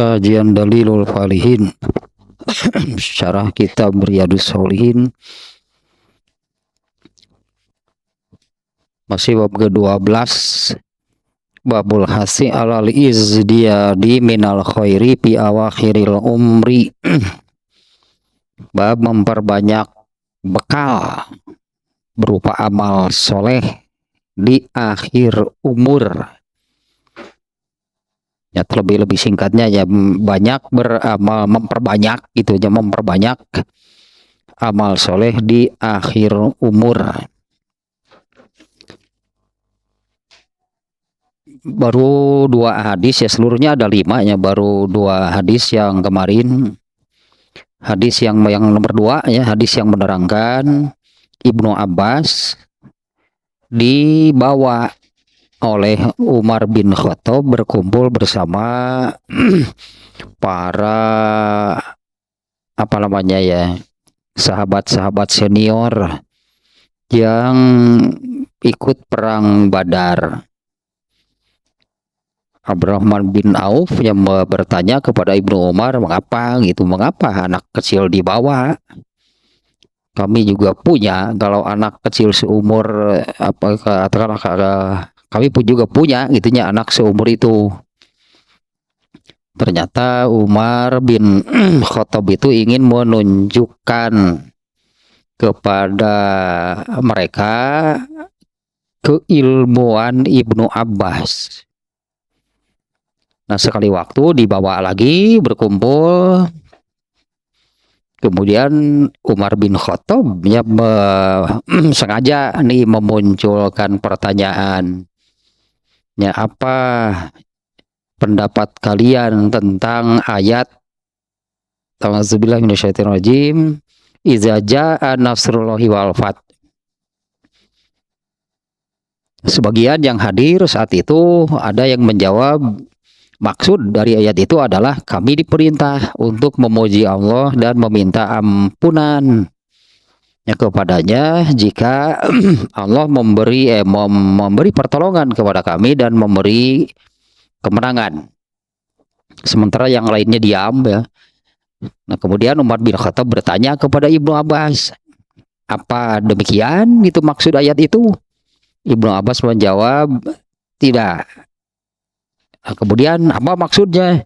Kajian Dalilul Falihin Syarah Kitab Riyadhus Shalihin, masih bab ke-12, babul hasi alal izdiyadi minal khairi fi awakhiril umri. Bab memperbanyak bekal berupa amal soleh di akhir umur. Ya, lebih singkatnya ya, banyak beramal, memperbanyak itu aja, memperbanyak amal soleh di akhir umur. Baru 2 hadis ya, seluruhnya ada 5 ya, baru 2 hadis yang kemarin. Hadis yang nomor 2 ya, hadis yang menerangkan Ibnu Abbas dibawa oleh Umar bin Khattab berkumpul bersama para sahabat-sahabat senior yang ikut perang Badar. Abdurrahman bin Auf yang bertanya kepada Ibnu Umar, mengapa anak kecil dibawa? Kami juga punya, kalau anak kecil seumur kami pun juga punya gitunya anak seumur itu. Ternyata Umar bin Khattab itu ingin menunjukkan kepada mereka keilmuan Ibnu Abbas. Nah, sekali waktu dibawa lagi berkumpul. Kemudian Umar bin Khattab ya, sengaja nih memunculkan pertanyaan. Ya, apa pendapat kalian tentang ayat A'udzubillahi minasyaitonirrajim, idza jaa nasrullahi wal fath. Sebagian yang hadir saat itu ada yang menjawab, maksud dari ayat itu adalah kami diperintah untuk memuji Allah dan meminta ampunan ya kepadanya jika Allah memberi pertolongan kepada kami dan memberi kemenangan. Sementara yang lainnya diam ya. Nah, kemudian Umar bin Khattab bertanya kepada Ibnu Abbas, apa demikian itu maksud ayat itu? Ibnu Abbas menjawab, tidak. Nah, kemudian apa maksudnya?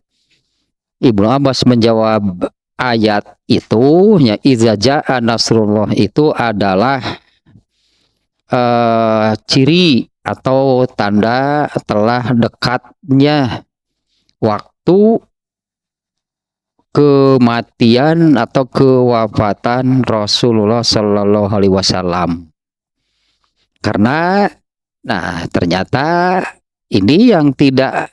Ibnu Abbas menjawab, ayat itu ya, idza jaa nasrullah itu adalah ciri atau tanda telah dekatnya waktu kematian atau kewafatan Rasulullah Shallallahu Alaihi Wasallam. Karena ternyata ini yang tidak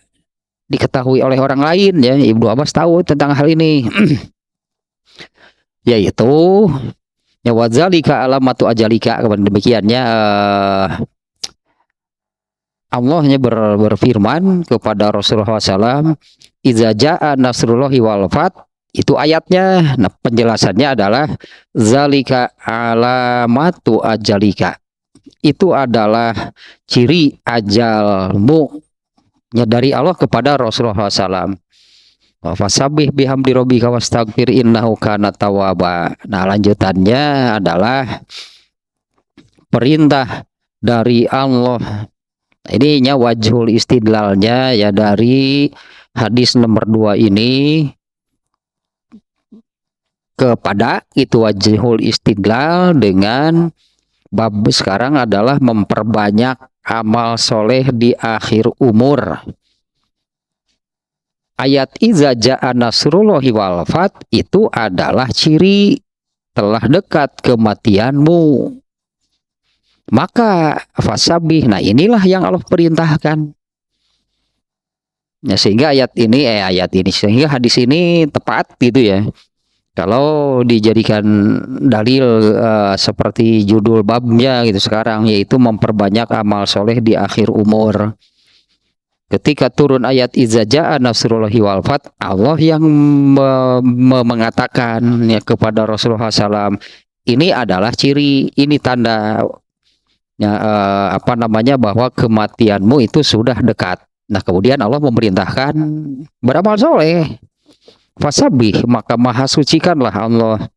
diketahui oleh orang lain ya, Ibnu Abbas tahu tentang hal ini. Yaitu ya, wadzalika alamatu ajalika, demikiannya Allahnya berfirman kepada Rasulullah SAW, idza jaa nasrullahi wal fath, itu ayatnya. Nah, penjelasannya adalah zalika alamatu ajalika, itu adalah ciri ajalmu ya, dari Allah kepada Rasulullah SAW. Fasabih bihamdi rabbika wastaghfir innahu kana tawwaba. Nah, lanjutannya adalah perintah dari Allah. Ininya wajhul istidlalnya ya, dari hadis nomor 2 ini kepada itu wajhul istidlal dengan bab sekarang adalah memperbanyak amal soleh di akhir umur. Ayat idza jaa nasrullahi wal fath itu adalah ciri telah dekat kematianmu. Maka fasabih, nah inilah yang Allah perintahkan. Ya, sehingga sehingga hadis ini tepat gitu ya. Kalau dijadikan dalil seperti judul babnya gitu sekarang, yaitu memperbanyak amal soleh di akhir umur. Ketika turun ayat idza jaa nasrullahi wal fath, Allah yang mengatakan ya kepada Rasulullah SAW, ini adalah ciri, ini tanda ya, bahwa kematianmu itu sudah dekat. Nah, kemudian Allah memerintahkan beramal soleh. Fasabih, maka maha sucikanlah Allah.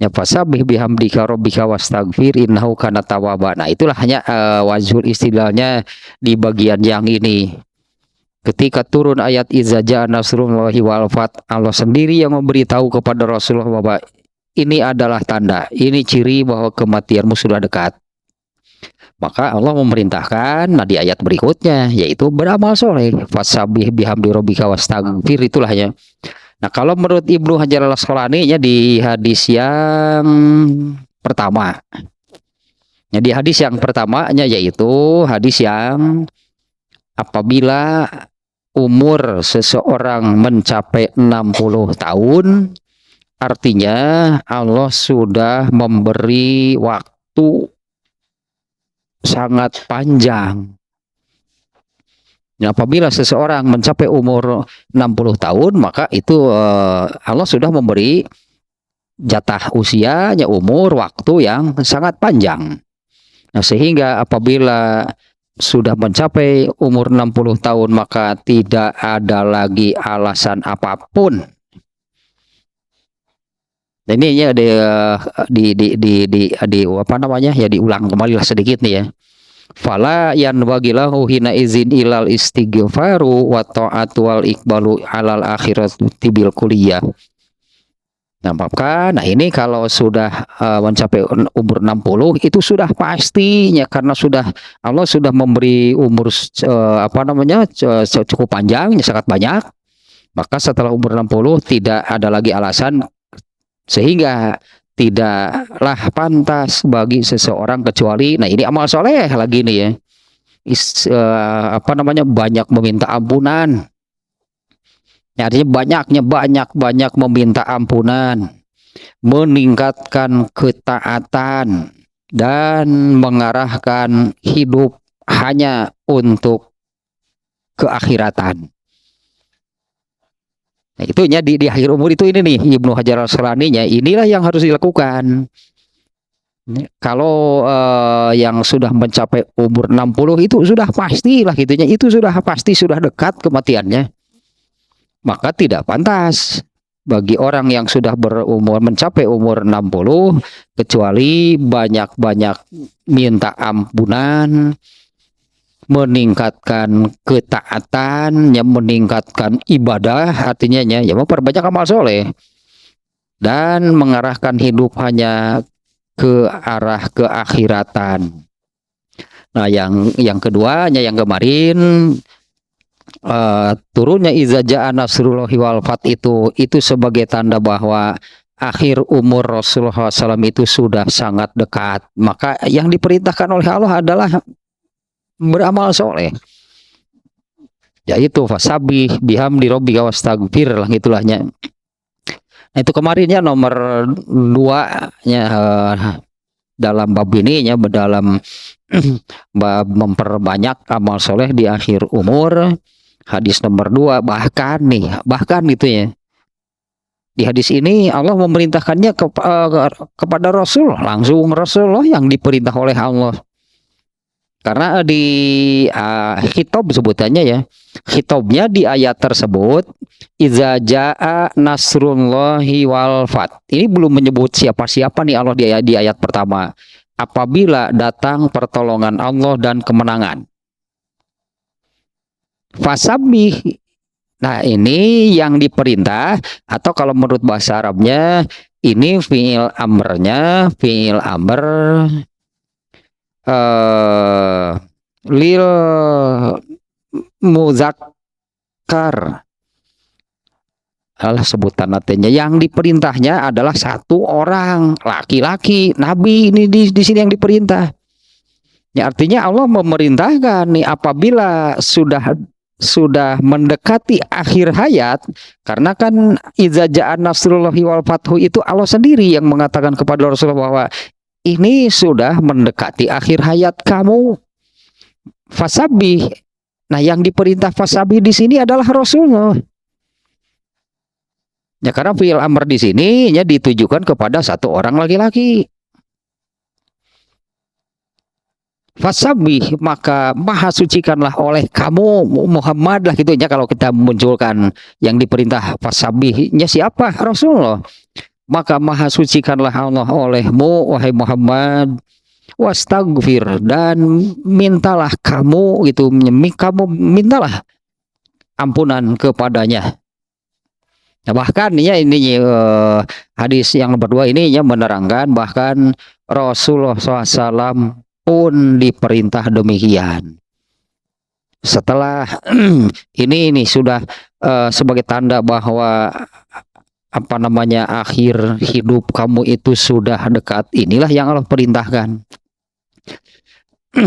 Ya fasabih bihamdika rabbika wastaghfir innahu kana tawwaba. Nah, itulah hanya wajhul istilahnya di bagian yang ini. Ketika turun ayat iza jaa nasrullahi wal fath, Allah sendiri yang memberitahu kepada Rasulullah bahwa ini adalah tanda, ini ciri bahwa kematianmu sudah dekat. Maka Allah memerintahkan, nah di ayat berikutnya, yaitu beramal soleh. Fasabih bihamdi rabbika wastaghfir, itulah ya. Nah, kalau menurut Ibnu Hajar al-Asqalani ya di hadis yang pertama. Ya, di hadis yang pertamanya yaitu hadis yang apabila umur seseorang mencapai 60 tahun, artinya Allah sudah memberi waktu sangat panjang. Apabila seseorang mencapai umur 60 tahun, maka itu Allah sudah memberi jatah usianya, umur, waktu yang sangat panjang. Nah, sehingga apabila sudah mencapai umur 60 tahun, maka tidak ada lagi alasan apapun. Dan ini ya di apa namanya ya, diulang kembali lah sedikit nih ya. Fala yanbagilahu hina izin ilal istighfaru wa ta'atu wal iqbalu alal akhirati bil kulliyah. Nah, maka ini kalau sudah mencapai umur 60 itu sudah pastinya, karena sudah Allah sudah memberi umur cukup panjang, sangat banyak. Maka setelah umur 60 tidak ada lagi alasan, sehingga tidaklah pantas bagi seseorang kecuali, nah ini amal soleh lagi nih ya, banyak meminta ampunan. Ya, artinya banyak meminta ampunan, meningkatkan ketaatan, dan mengarahkan hidup hanya untuk keakhiratan. Nah, itunya di akhir umur itu ini nih Ibnu Hajar al-Asqalani-nya, inilah yang harus dilakukan. Kalau yang sudah mencapai umur 60 itu sudah pastilah gitunya, itu sudah pasti sudah dekat kematiannya. Maka tidak pantas bagi orang yang sudah mencapai umur 60 kecuali banyak-banyak minta ampunan, meningkatkan ketaatan, yang meningkatkan ibadah, artinya ya memperbanyak amal soleh dan mengarahkan hidup hanya ke arah keakhiratan. Nah, yang keduanya yang kemarin turunnya iza jaa nasrullahi wal fath itu sebagai tanda bahwa akhir umur Rasulullah SAW itu sudah sangat dekat. Maka yang diperintahkan oleh Allah adalah beramal soleh, yaitu fasabih bihamdi rabbika wastaghfir lah, itulahnya. Nah, itu kemarinnya nomor 2 nya dalam bab ini ya, dalam bab memperbanyak amal soleh di akhir umur. Hadis nomor 2 bahkan gitu ya, di hadis ini Allah memerintahkannya kepada Rasul, langsung Rasulullah yang diperintah oleh Allah. Karena di khitab sebutannya ya, khitabnya di ayat tersebut iza jaa nasrullahi wal fath. Ini belum menyebut siapa-siapa nih Allah di ayat pertama. Apabila datang pertolongan Allah dan kemenangan. Fasabih. Nah, ini yang diperintah, atau kalau menurut bahasa Arabnya ini fi'il amrnya, fi'il amr lil muzakkar. Adalah sebutan artinya, yang diperintahnya adalah satu orang laki-laki, nabi ini di sini yang diperintah. Ya, artinya Allah memerintahkan nih apabila sudah mendekati akhir hayat, karena kan iza jaa nasrullahi wal fathu itu Allah sendiri yang mengatakan kepada Rasulullah bahwa ini sudah mendekati akhir hayat kamu. Fasabih. Nah, yang diperintah fasabih di sini adalah Rasulullah. Ya, karena fi'il amr di sini ya ditujukan kepada satu orang laki-laki. Fasabih, maka maha sucikanlah oleh kamu Muhammad lah gitu ya, kalau kita munculkan yang diperintah fasabihnya siapa? Rasulullah. Maka maha sucikanlah Allah olehmu wahai Muhammad, wastagfir, dan mintalah kamu gitu, kamu mintalah ampunan kepadanya. Nah, bahkan ya ini hadis yang kedua ini ya menerangkan bahkan Rasulullah SAW pun diperintah demikian. Setelah ini sudah sebagai tanda bahwa apa namanya akhir hidup kamu itu sudah dekat, inilah yang Allah perintahkan.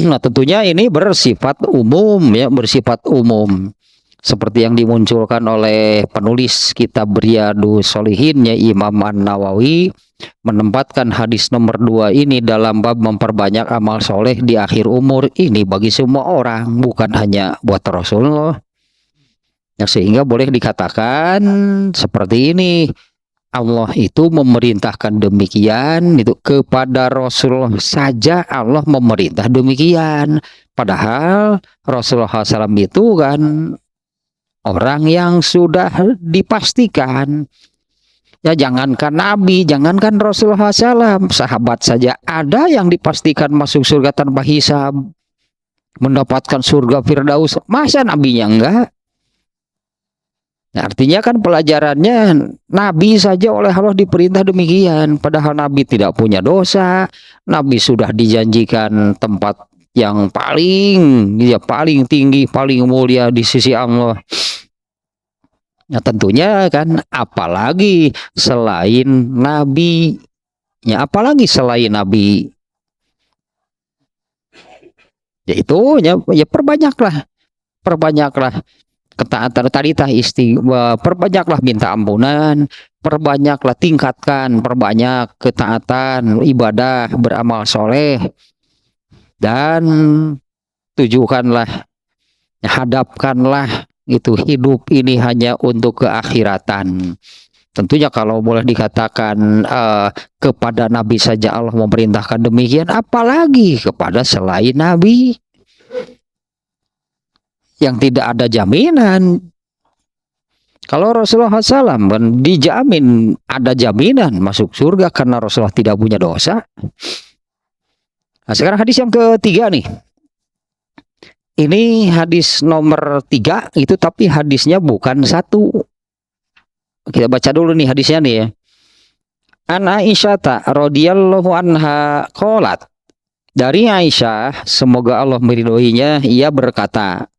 Nah, tentunya ini bersifat umum ya, bersifat umum. Seperti yang dimunculkan oleh penulis kitab Riyadhus Shalihin ya Imam An-Nawawi, menempatkan hadis nomor 2 ini dalam bab memperbanyak amal soleh di akhir umur ini bagi semua orang, bukan hanya buat Rasulullah. Ya, sehingga boleh dikatakan seperti ini, Allah itu memerintahkan demikian itu kepada Rasulullah saja, Allah memerintah demikian. Padahal Rasulullah SAW itu kan orang yang sudah dipastikan. Ya jangankan Nabi, jangankan Rasulullah SAW, sahabat saja ada yang dipastikan masuk surga tanpa hisab, mendapatkan surga Firdaus. Masa nabinya enggak? Nah, artinya kan pelajarannya Nabi saja oleh Allah diperintah demikian. Padahal Nabi tidak punya dosa. Nabi sudah dijanjikan tempat yang paling tinggi, paling mulia di sisi Allah. Nah, tentunya kan apalagi selain Nabi, ya apalagi selain Nabi, yaitu ya perbanyaklah ketaatan tadi perbanyaklah minta ampunan, perbanyaklah tingkatkan, perbanyak ketaatan, ibadah, beramal soleh, dan tujukanlah, hadapkanlah itu hidup ini hanya untuk keakhiratan. Tentunya kalau boleh dikatakan kepada Nabi saja Allah memerintahkan demikian, apalagi kepada selain Nabi yang tidak ada jaminan. Kalau Rasulullah SAW dijamin ada jaminan masuk surga karena Rasulullah tidak punya dosa. Nah, sekarang hadis yang ketiga nih. Ini hadis nomor 3 itu, tapi hadisnya bukan satu. Kita baca dulu nih hadisnya nih ya. An Aisyah radhiyallahu anha qalat. Dari Aisyah, semoga Allah meridhoinya, ia berkata,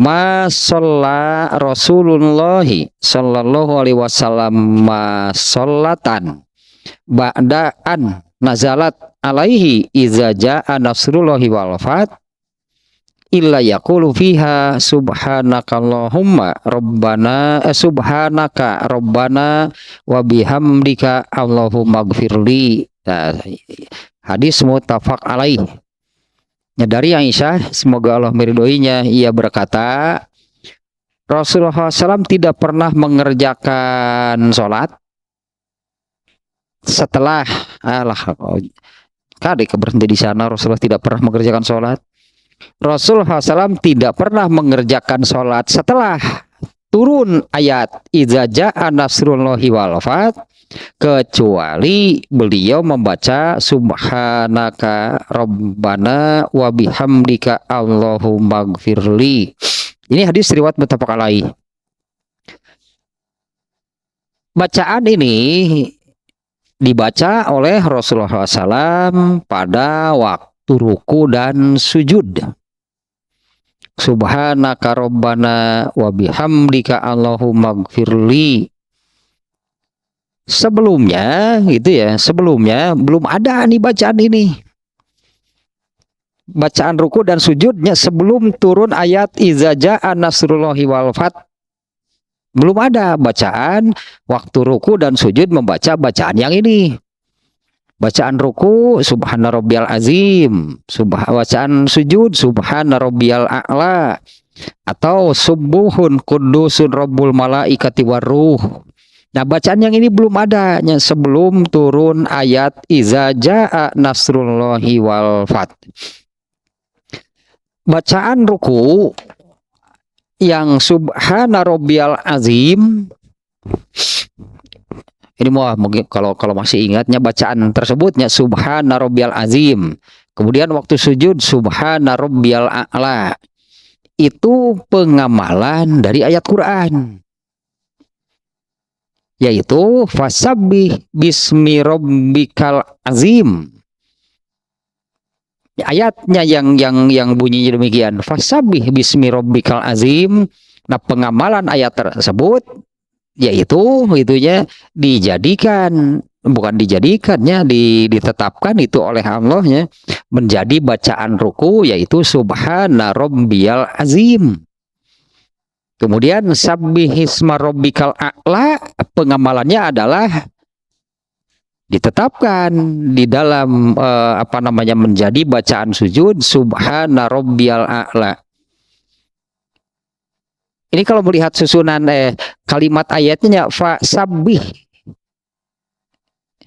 ma shalla Rasulullah sallallahu alaihi wasallam ma shallatan ba'daan nazalat alaihi iza jaa nasrullahi wal fath illa yaqulu fiha subhanakallahumma rabbana subhanaka rabbana wa bihamdika allahumma gfirli. Nah, hadis muttafaq alaih. Ya, dari Aisyah, semoga Allah meridhoinya, ia berkata, Rasulullah SAW tidak pernah mengerjakan sholat setelah kadek berhenti di sana. Rasulullah tidak pernah mengerjakan sholat. Rasulullah SAW tidak pernah mengerjakan sholat setelah turun ayat idza jaa nasrullahi wal fath, kecuali beliau membaca subhanaka rabbana wa bihamdika allahumma gfirli. Ini hadis riwayat muttafaq alaih. Bacaan ini dibaca oleh Rasulullah SAW pada waktu ruku dan sujud. Subhanaka rabbana wa bihamdika allahumma gfirli. Sebelumnya gitu ya, sebelumnya belum ada nih bacaan ini. Bacaan ruku dan sujudnya sebelum turun ayat iza jaa nasrullahi wal fath. Belum ada bacaan waktu ruku dan sujud membaca bacaan yang ini. Bacaan ruku subhana rabbiyal azim, bacaan sujud subhana rabbiyal a'la, atau subuhun kudusun rabbul malaikati waruh. Nah, bacaan yang ini belum ada sebelum turun ayat iza jaa nasrullahi wal fath. bacaan ruku yang subhana rabbiyal azim ini mungkin kalau masih ingatnya bacaan tersebutnya subhana rabbiyal azim. Kemudian waktu sujud subhana rabbiyal a'la. Itu pengamalan dari ayat Quran. Yaitu fasabbih bismi rabbikal azim. Ayatnya yang bunyinya demikian. Fasabbih bismi rabbikal azim. Nah, pengamalan ayat tersebut yaitu itunya ditetapkan itu oleh Allahnya menjadi bacaan ruku yaitu subhana rabbiyal azim. Kemudian sabbihisma rabbikal a'la pengamalannya adalah ditetapkan di dalam menjadi bacaan sujud subhana rabbiyal a'la. Ini kalau melihat susunan kalimat ayatnya fa sabbih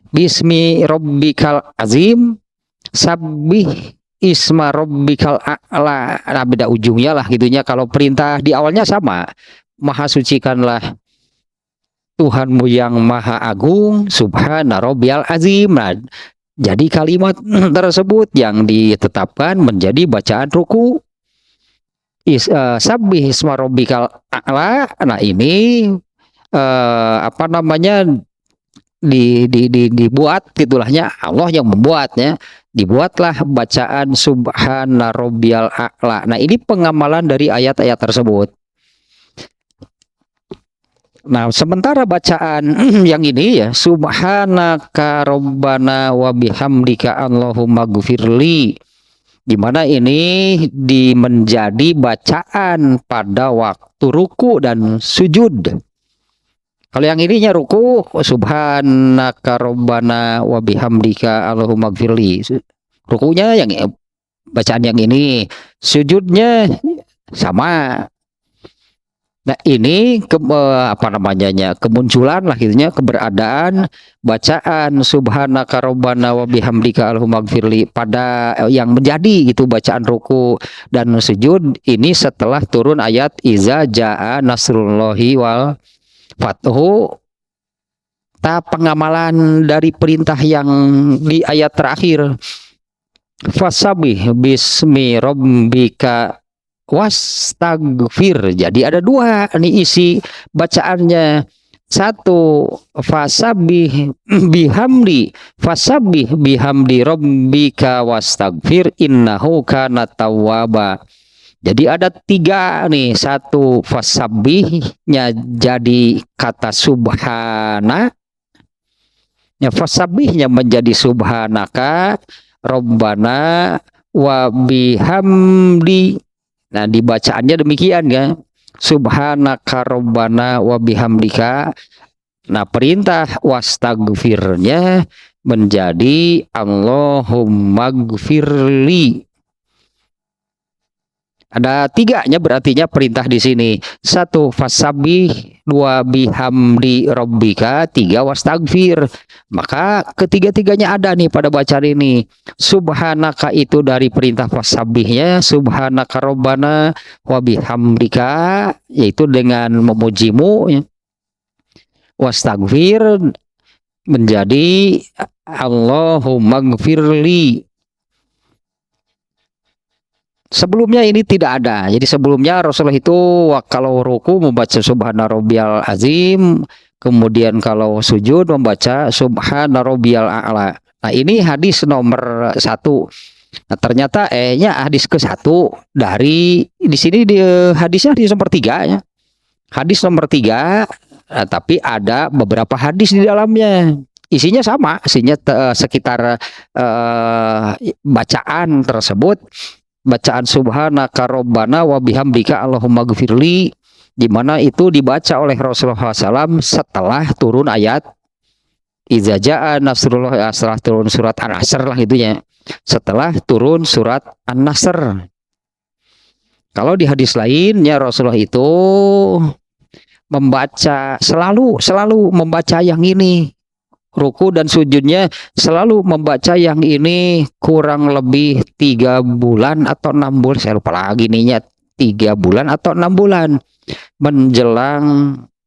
bismi rabbikal azim sabbih isma rabbikal a'la. Nah, beda ujungnya lah gitunya. Kalau perintah di awalnya sama. Maha sucikanlah Tuhanmu yang maha agung subhana rabbiyal azim. Nah, jadi kalimat tersebut yang ditetapkan menjadi bacaan ruku. Sabbih isma rabbikal a'la. Nah, ini dibuat titulahnya Allah yang membuatnya. Dibuatlah bacaan subhana rabbiyal a'la. Nah, ini pengamalan dari ayat-ayat tersebut. Nah, sementara bacaan yang ini ya subhanaka rabbana wa bihamdika allahumma gfirli, di mana ini menjadi bacaan pada waktu ruku dan sujud. Kalau yang ininya ruku subhanaka rabbana wa bihamdika allahumma gfirli. Rukunya yang bacaan yang ini, sujudnya sama. Nah, ini kemunculan lah gitunya keberadaan bacaan subhanaka rabbana wa bihamdika allahumma gfirli pada yang menjadi gitu bacaan ruku dan sujud ini setelah turun ayat iza jaa nasrullahi wal fathu. Pengamalan dari perintah yang di ayat terakhir fasabbih bismi rabbika wastagfir. Jadi ada dua nih isi bacaannya. Satu fasabbih bihamdi rabbika wastagfir innahu kana tawwaba. Jadi ada tiga nih. Satu fasabbihnya jadi kata subhana. Ya, fasabbihnya menjadi subhanaka rabbana wa bihamdi. Nah, dibacaannya demikian kan. Subhanaka rabbana wa bihamdika. Nah, perintah wastagfirnya menjadi Allahumma gfirli. Ada tiganya berartinya perintah di sini. Satu fasabbih, dua bihamdi rabbika, tiga wastagfir. Maka ketiga-tiganya ada nih pada bacaan ini. Subhanaka itu dari perintah fasabbihnya, subhanaka rabbana wa bihamdika yaitu dengan memujimu. Wastagfir menjadi Allahumma gfirli. Sebelumnya ini tidak ada. Jadi sebelumnya Rasulullah itu kalau ruku membaca subhana rabbiyal azim, kemudian kalau sujud membaca subhana rabbiyal a'la. Nah, ini hadis nomor 1. Nah, ternyata hadis ke-1 dari di sini hadisnya hadis nomor 3 ya. Hadis nomor 3, tapi ada beberapa hadis di dalamnya. Isinya sama, sekitar bacaan tersebut. Bacaan subhanaka rabbana wa bihamdika allahumma gfirli, di mana itu dibaca oleh Rasulullah SAW setelah turun ayat iza jaa nasrullah, setelah turun surat An-Nasr lah itunya. Setelah turun surat An-Nasr. Kalau di hadis lainnya Rasulullah itu membaca selalu membaca yang ini. ruku dan sujudnya selalu membaca yang ini kurang lebih 3 bulan atau 6 bulan, saya lupa lagi nih, 3 bulan atau 6 bulan menjelang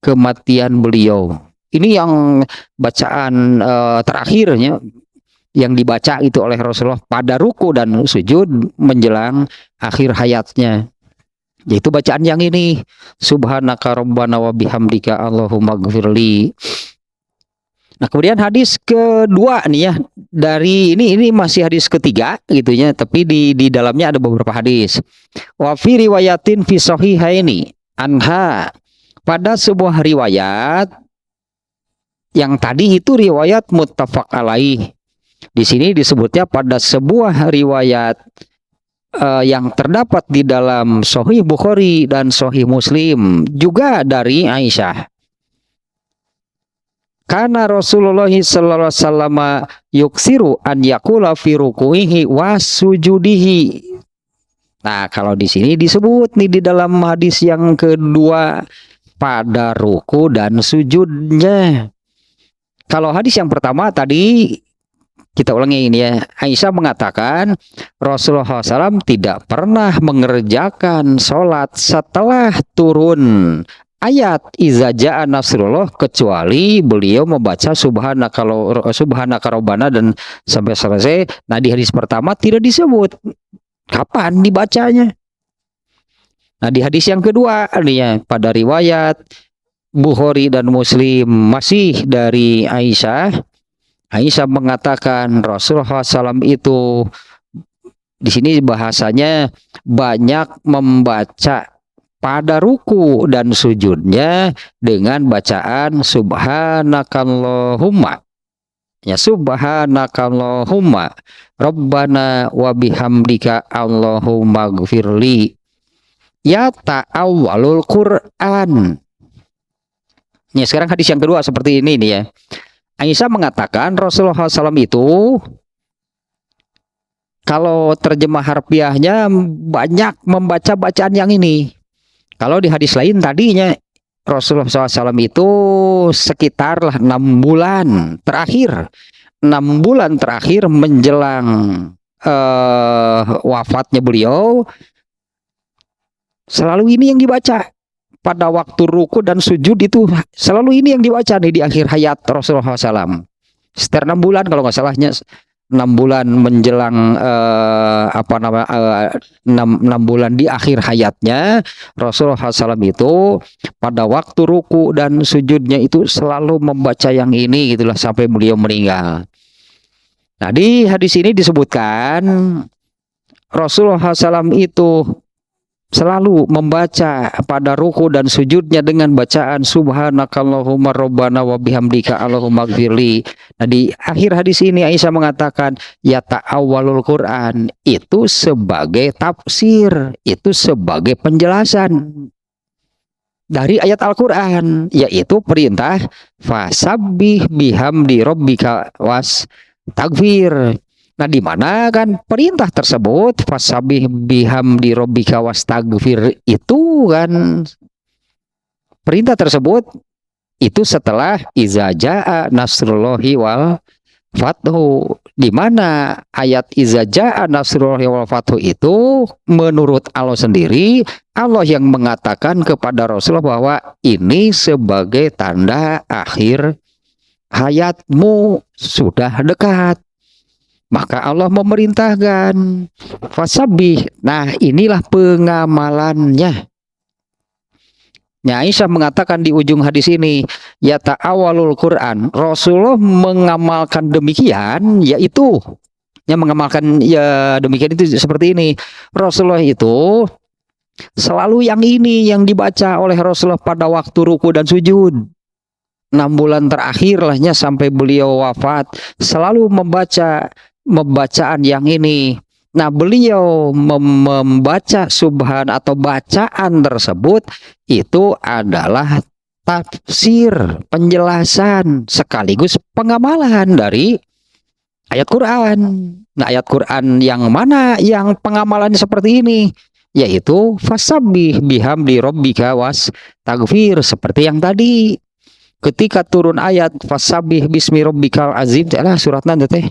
kematian beliau. Ini yang bacaan terakhirnya yang dibaca itu oleh Rasulullah pada ruku dan sujud menjelang akhir hayatnya, yaitu bacaan yang ini, subhanaka rabbana wa bihamdika allahumma gfirli. Nah, kemudian hadis kedua nih ya, dari ini masih hadis ketiga gitu ya, tapi di dalamnya ada beberapa hadis. Wa fi riwayatin fi sahihaini anha, pada sebuah riwayat yang tadi itu riwayat muttafaq alaih. Di sini disebutnya pada sebuah riwayat yang terdapat di dalam Sahih Bukhari dan Sahih Muslim juga dari Aisyah. Karena Rasulullah sallallahu alaihi wasallam yuksiru an yaqula fi ruku'ihi wa sujudihi. Nah, kalau di sini disebut nih di dalam hadis yang kedua pada ruku dan sujudnya. Kalau hadis yang pertama tadi kita ulangi ini ya, Aisyah mengatakan Rasulullah SAW tidak pernah mengerjakan sholat setelah turun ayat iza ja'a nasrullah kecuali beliau membaca subhanaka rabbana dan sampai selesai. Nah, di hadis pertama tidak disebut kapan dibacanya. Nah, di hadis yang kedua nih ya, pada riwayat Bukhari dan Muslim masih dari Aisyah. Aisyah mengatakan Rasulullah SAW itu di sini bahasanya banyak membaca pada ruku dan sujudnya dengan bacaan subhanakallahumma, ya, subhanakallahumma rabbana wa bihamdika allahumma gfirli, ya ta'awwalul Qur'an. Ya, sekarang hadis yang kedua seperti ini nih ya. Aisyah mengatakan Rasulullah SAW itu kalau terjemah harfiahnya banyak membaca bacaan yang ini. Kalau di hadis lain tadinya Rasulullah SAW itu sekitar 6 bulan terakhir, 6 bulan terakhir menjelang wafatnya beliau, selalu ini yang dibaca. Pada waktu ruku dan sujud itu selalu ini yang dibaca nih di akhir hayat Rasulullah SAW. Sekitar 6 bulan kalau nggak salahnya, 6 bulan menjelang 6 bulan di akhir hayatnya Rasulullah SAW itu pada waktu ruku dan sujudnya itu selalu membaca yang ini gitulah sampai beliau meninggal. Nah, di hadis ini disebutkan Rasulullah SAW itu selalu membaca pada ruku dan sujudnya dengan bacaan subhanakallahumma rabbana wa bihamdika allahumma gfirli. Nah, di akhir hadis ini Aisyah mengatakan ya ta'awwalul Qur'an, itu sebagai tafsir, itu sebagai penjelasan dari ayat Al-Qur'an, yaitu perintah fasabbih bihamdi rabbika wastaghfir. Nah, di mana kan perintah tersebut fasabih bihamdi rabbika wastaghfir itu kan perintah tersebut itu setelah iza jaa nasrullahi wal fathu, di mana ayat iza jaa nasrullahi wal fathu itu menurut Allah sendiri, Allah yang mengatakan kepada Rasulullah bahwa ini sebagai tanda akhir hayatmu sudah dekat. Maka Allah memerintahkan fasabih. Nah, inilah pengamalannya. Aisyah mengatakan di ujung hadis ini, ya ta'awwalul Qur'an. Rasulullah mengamalkan demikian, yaitu mengamalkan ya demikian itu seperti ini. Rasulullah itu selalu yang ini yang dibaca oleh Rasulullah pada waktu ruku dan sujud. 6 bulan terakhir lahnya sampai beliau wafat selalu membaca bacaan yang ini. Nah, beliau membaca subhan atau bacaan tersebut itu adalah tafsir, penjelasan sekaligus pengamalan dari ayat Quran. Nah, ayat Quran yang mana yang pengamalan seperti ini, yaitu fasabbih bihamdi rabbika wastaghfir, seperti yang tadi. ketika turun ayat fasabbih bismi rabbikal azim, suratna teh.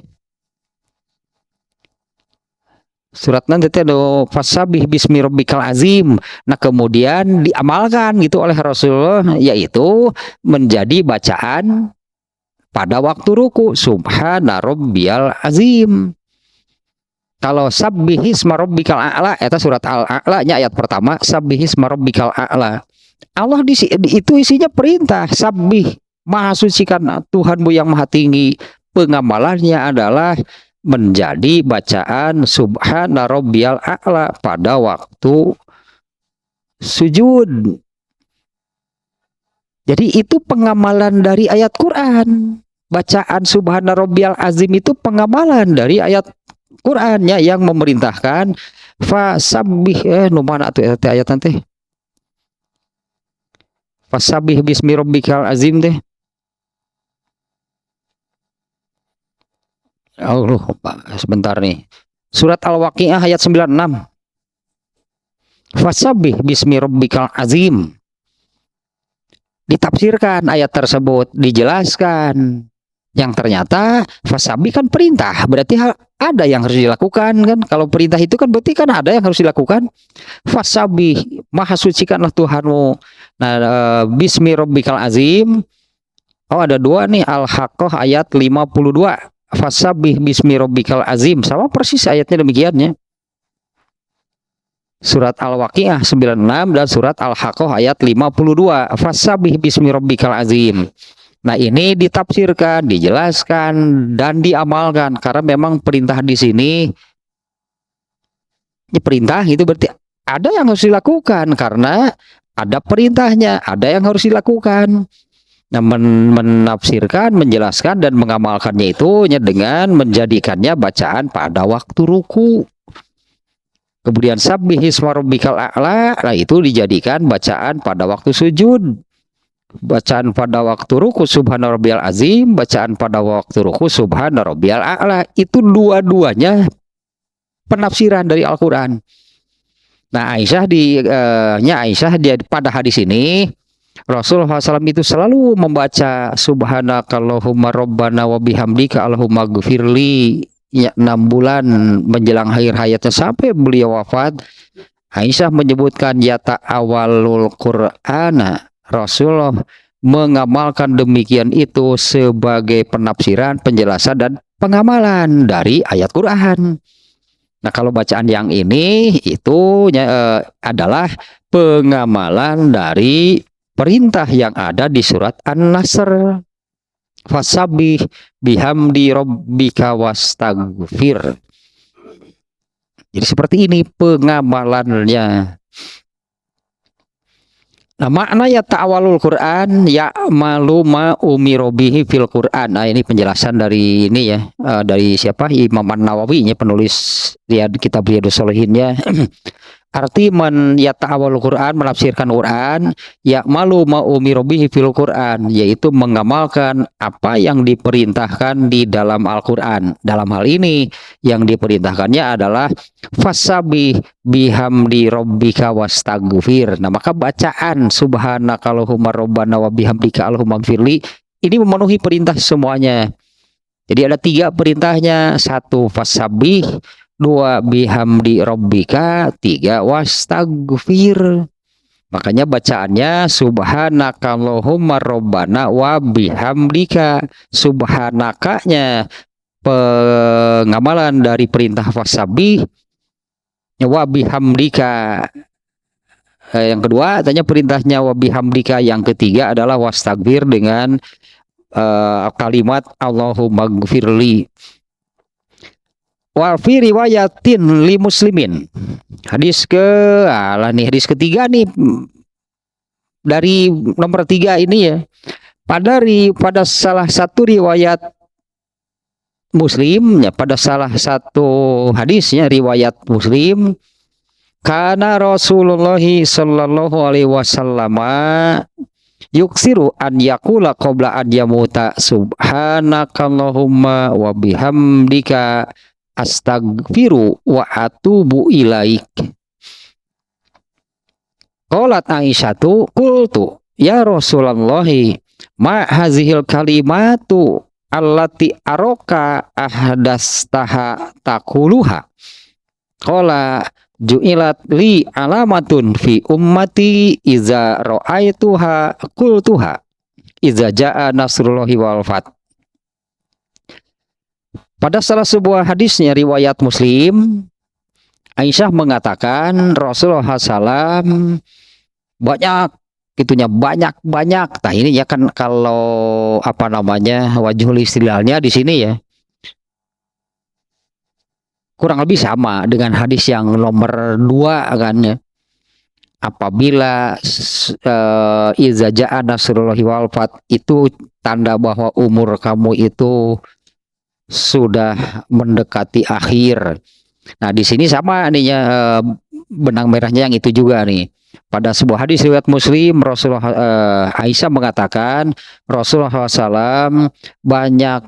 Suratna teh do fasabbih bismi rabbikal azim. Nah, kemudian diamalkan gitu oleh Rasulullah, yaitu menjadi bacaan pada waktu ruku, subhana rabbiyal azim. Kalau sabbihisma rabbikal a'la, eta surat al-a'la nya ayat pertama, sabbihisma rabbikal a'la. Allah itu isinya perintah, sabbih, maha sucikan Tuhanmu yang maha tinggi. Pengamalannya adalah menjadi bacaan subhana rabbiyal a'la pada waktu sujud. Jadi itu pengamalan dari ayat Quran. Bacaan subhana rabbiyal azim itu pengamalan dari ayat Qurannya yang memerintahkan fasabbih nu mana atuh eta ayat teh? Fasabbih bismi rabbikal azim teh. Oh, sebentar nih. Surat Al-Waqiah ayat 96. Fasabbih bismi rabbikal azim. Ditafsirkan ayat tersebut, dijelaskan. Yang ternyata fasabbih kan perintah, berarti ada yang harus dilakukan kan. Kalau perintah itu kan berarti kan ada yang harus dilakukan. Fasabbih, maha sucikanlah Tuhanmu. Nah, bismi rabbikal azim. Oh, ada dua nih, Al-Haqqah ayat 52. Fasabbih bismi rabbikal azim, sama persis ayatnya demikiannya. Surat Al-Waqiah 96 dan surat Al-Haqqah ayat 52. Fasabbih bismi rabbikal azim. Nah, ini ditafsirkan, dijelaskan dan diamalkan karena memang perintah di sini ini perintah itu berarti ada yang harus dilakukan karena ada perintahnya, ada yang harus dilakukan. Nah, menafsirkan, menjelaskan dan mengamalkannya itu dengan menjadikannya bacaan pada waktu ruku. Kemudian sabbihisma rabbikal a'la, nah itu dijadikan bacaan pada waktu sujud. Bacaan pada waktu ruku subhana rabbiyal azim, bacaan pada waktu ruku subhana rabbiyal a'la. Itu dua-duanya penafsiran dari Al-Qur'an. Nah, Aisyah pada hadis ini Rasulullah SAW itu selalu membaca subhanakallahumma rabbana wa bihamdika allahumma gfirli ya, 6 bulan menjelang akhir hayatnya sampai beliau wafat. Aisyah menyebutkan ya ta'awalul Qur'ana, Rasulullah mengamalkan demikian itu sebagai penafsiran, penjelasan dan pengamalan dari ayat Quran. Nah, kalau bacaan yang ini itu adalah pengamalan dari perintah yang ada di surat An-Nasr. Fasabbih bihamdi rabbika wastaghfir. Jadi seperti ini pengamalannya. Nah, makna ya ta'awalul Quran ya malu ma umiru bihi fil Quran. Nah, ini penjelasan dari ini ya, dari siapa? Imam An-Nawawi, penulis kitab Riyadhus Shalihin. Arti ya ta'awalul Quran, menafsirkan Quran, ya malu ma umiru bihi fil Quran, yaitu mengamalkan apa yang diperintahkan di dalam Al-Quran. Dalam hal ini yang diperintahkannya adalah fasabbih bihamdi rabbika wastaghfir. Nah, maka bacaan subhanakallahumma rabbana wa bihamdika allahumma gfirli ini memenuhi perintah semuanya. Jadi ada 3 perintahnya, 1 fasabbih, 2 bihamdi rabbika, 3 wastaghfir. Makanya bacaannya subhanakallahumma rabbana wa bihamdika. Subhanakanya pengamalan dari perintah fasabbih, wa bihamdika yang kedua tanya perintahnya wa bihamdika, yang ketiga adalah wastaghfir dengan kalimat Allahumma gfirli. Wa fi riwayatin li muslimin. Hadis hadis ketiga nih dari nomor 3 ini ya. Pada salah satu riwayat Muslim ya, pada salah satu hadisnya riwayat Muslim, kana Rasulullah sallallahu alaihi wasallam yuksiru an yaqula qabla an yamuta subhanakallahumma wa bihamdika astaghfiru wa atubu ilaik. Qalat Aisyatu qultu ya Rasulullah ma hazihil kalimatu allati aroka ahdastaha takuluha qala ju'ilat li alamatun fi ummati iza ra'aituha qultuha iza jaa nasrullahi wal fath. Pada salah sebuah hadisnya riwayat Muslim, Aisyah mengatakan Rasulullah SAW banyak itunya banyak. Nah ini ya kan kalau apa namanya wajhul istidlalnya di sini ya kurang lebih sama dengan hadis yang nomor 2 kan ya. Apabila iza jaa nasrullahi wal fath itu tanda bahwa umur kamu itu sudah mendekati akhir. Nah di sini sama nih ya benang merahnya yang itu juga nih. Pada sebuah hadis riwayat Muslim, Rasulullah Aisyah mengatakan Rasulullah SAW banyak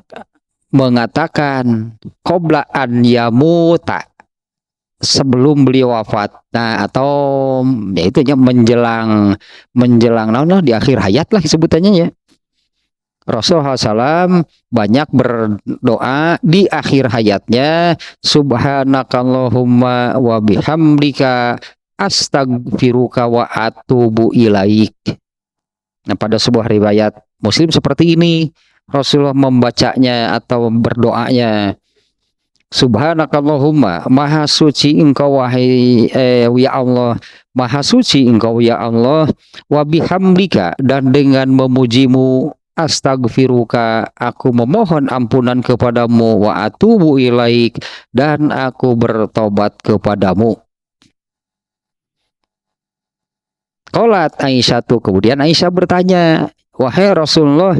mengatakan qabla an yamuta, sebelum beliau wafat. Nah atau ya itu menjelang di akhir hayat lah sebutannya ya. Rasulullah SAW banyak berdoa di akhir hayatnya, subhanakallahumma wa bihamdika astagfiruka wa atubu ilaik. Nah pada sebuah riwayat Muslim seperti ini Rasulullah membacanya atau berdoanya, subhanakallahumma, maha suci engkau wahai ya Allah, maha suci engkau ya Allah, wa bihamdika, dan dengan memujimu, astagfiruka, aku memohon ampunan kepadamu, wa atubu ilaik, dan aku bertobat kepadamu. Qalat Aisyah, kemudian Aisyah bertanya, wahai Rasulullah,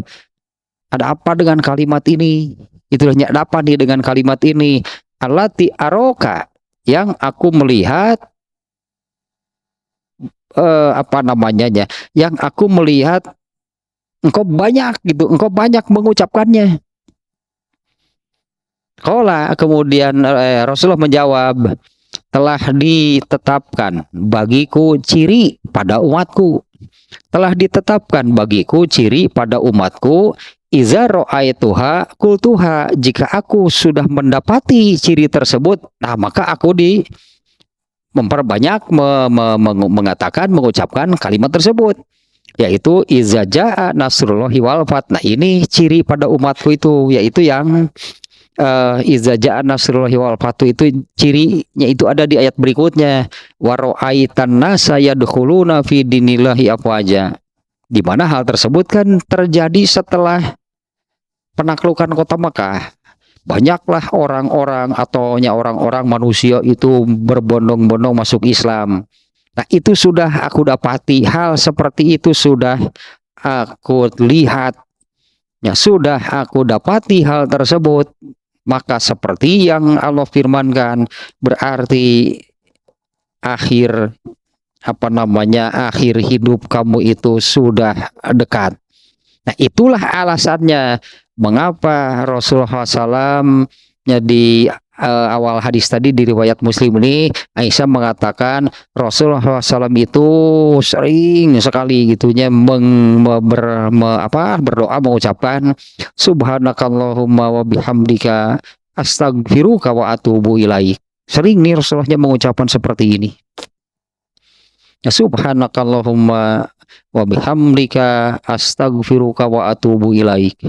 ada apa dengan kalimat ini? Itulah ada apa nih dengan kalimat ini? Allati aroka, yang aku melihat apa namanya? Yang aku melihat engkau banyak gitu, engkau banyak mengucapkannya. Qala, kemudian Rasulullah menjawab, telah ditetapkan bagiku ciri pada umatku. Telah ditetapkan bagiku ciri pada umatku, iza ra'aituha qultuha, jika aku sudah mendapati ciri tersebut, nah maka aku memperbanyak mengatakan, mengucapkan kalimat tersebut, yaitu iza jaa nasrullahi wal fath. Nah ini ciri pada umatku itu, yaitu yang iza jaa nasrullahi wal fath itu cirinya itu ada di ayat berikutnya, wa ra'aitan nasa yadkhuluna fi dinillahi afwaja, di mana hal tersebut kan terjadi setelah penaklukan kota Makkah. Banyaklah orang-orang manusia itu berbondong-bondong masuk Islam. Nah itu sudah aku dapati, hal seperti itu sudah aku lihat, ya sudah aku dapati hal tersebut. Maka seperti yang Allah firmankan, berarti akhir hidup kamu itu sudah dekat. Nah itulah alasannya mengapa Rasulullah SAW di awal hadis tadi di riwayat Muslim ini, Aisyah mengatakan Rasulullah SAW itu sering sekali gitunya berdoa, mengucapkan subhanakallahumma wa bihamdika astagfiruka wa atubu ilaik. Sering nih Rasulullah mengucapkan seperti ini, ya, subhanakallahumma wa bihamdika astagfiruka wa atubu ilaik.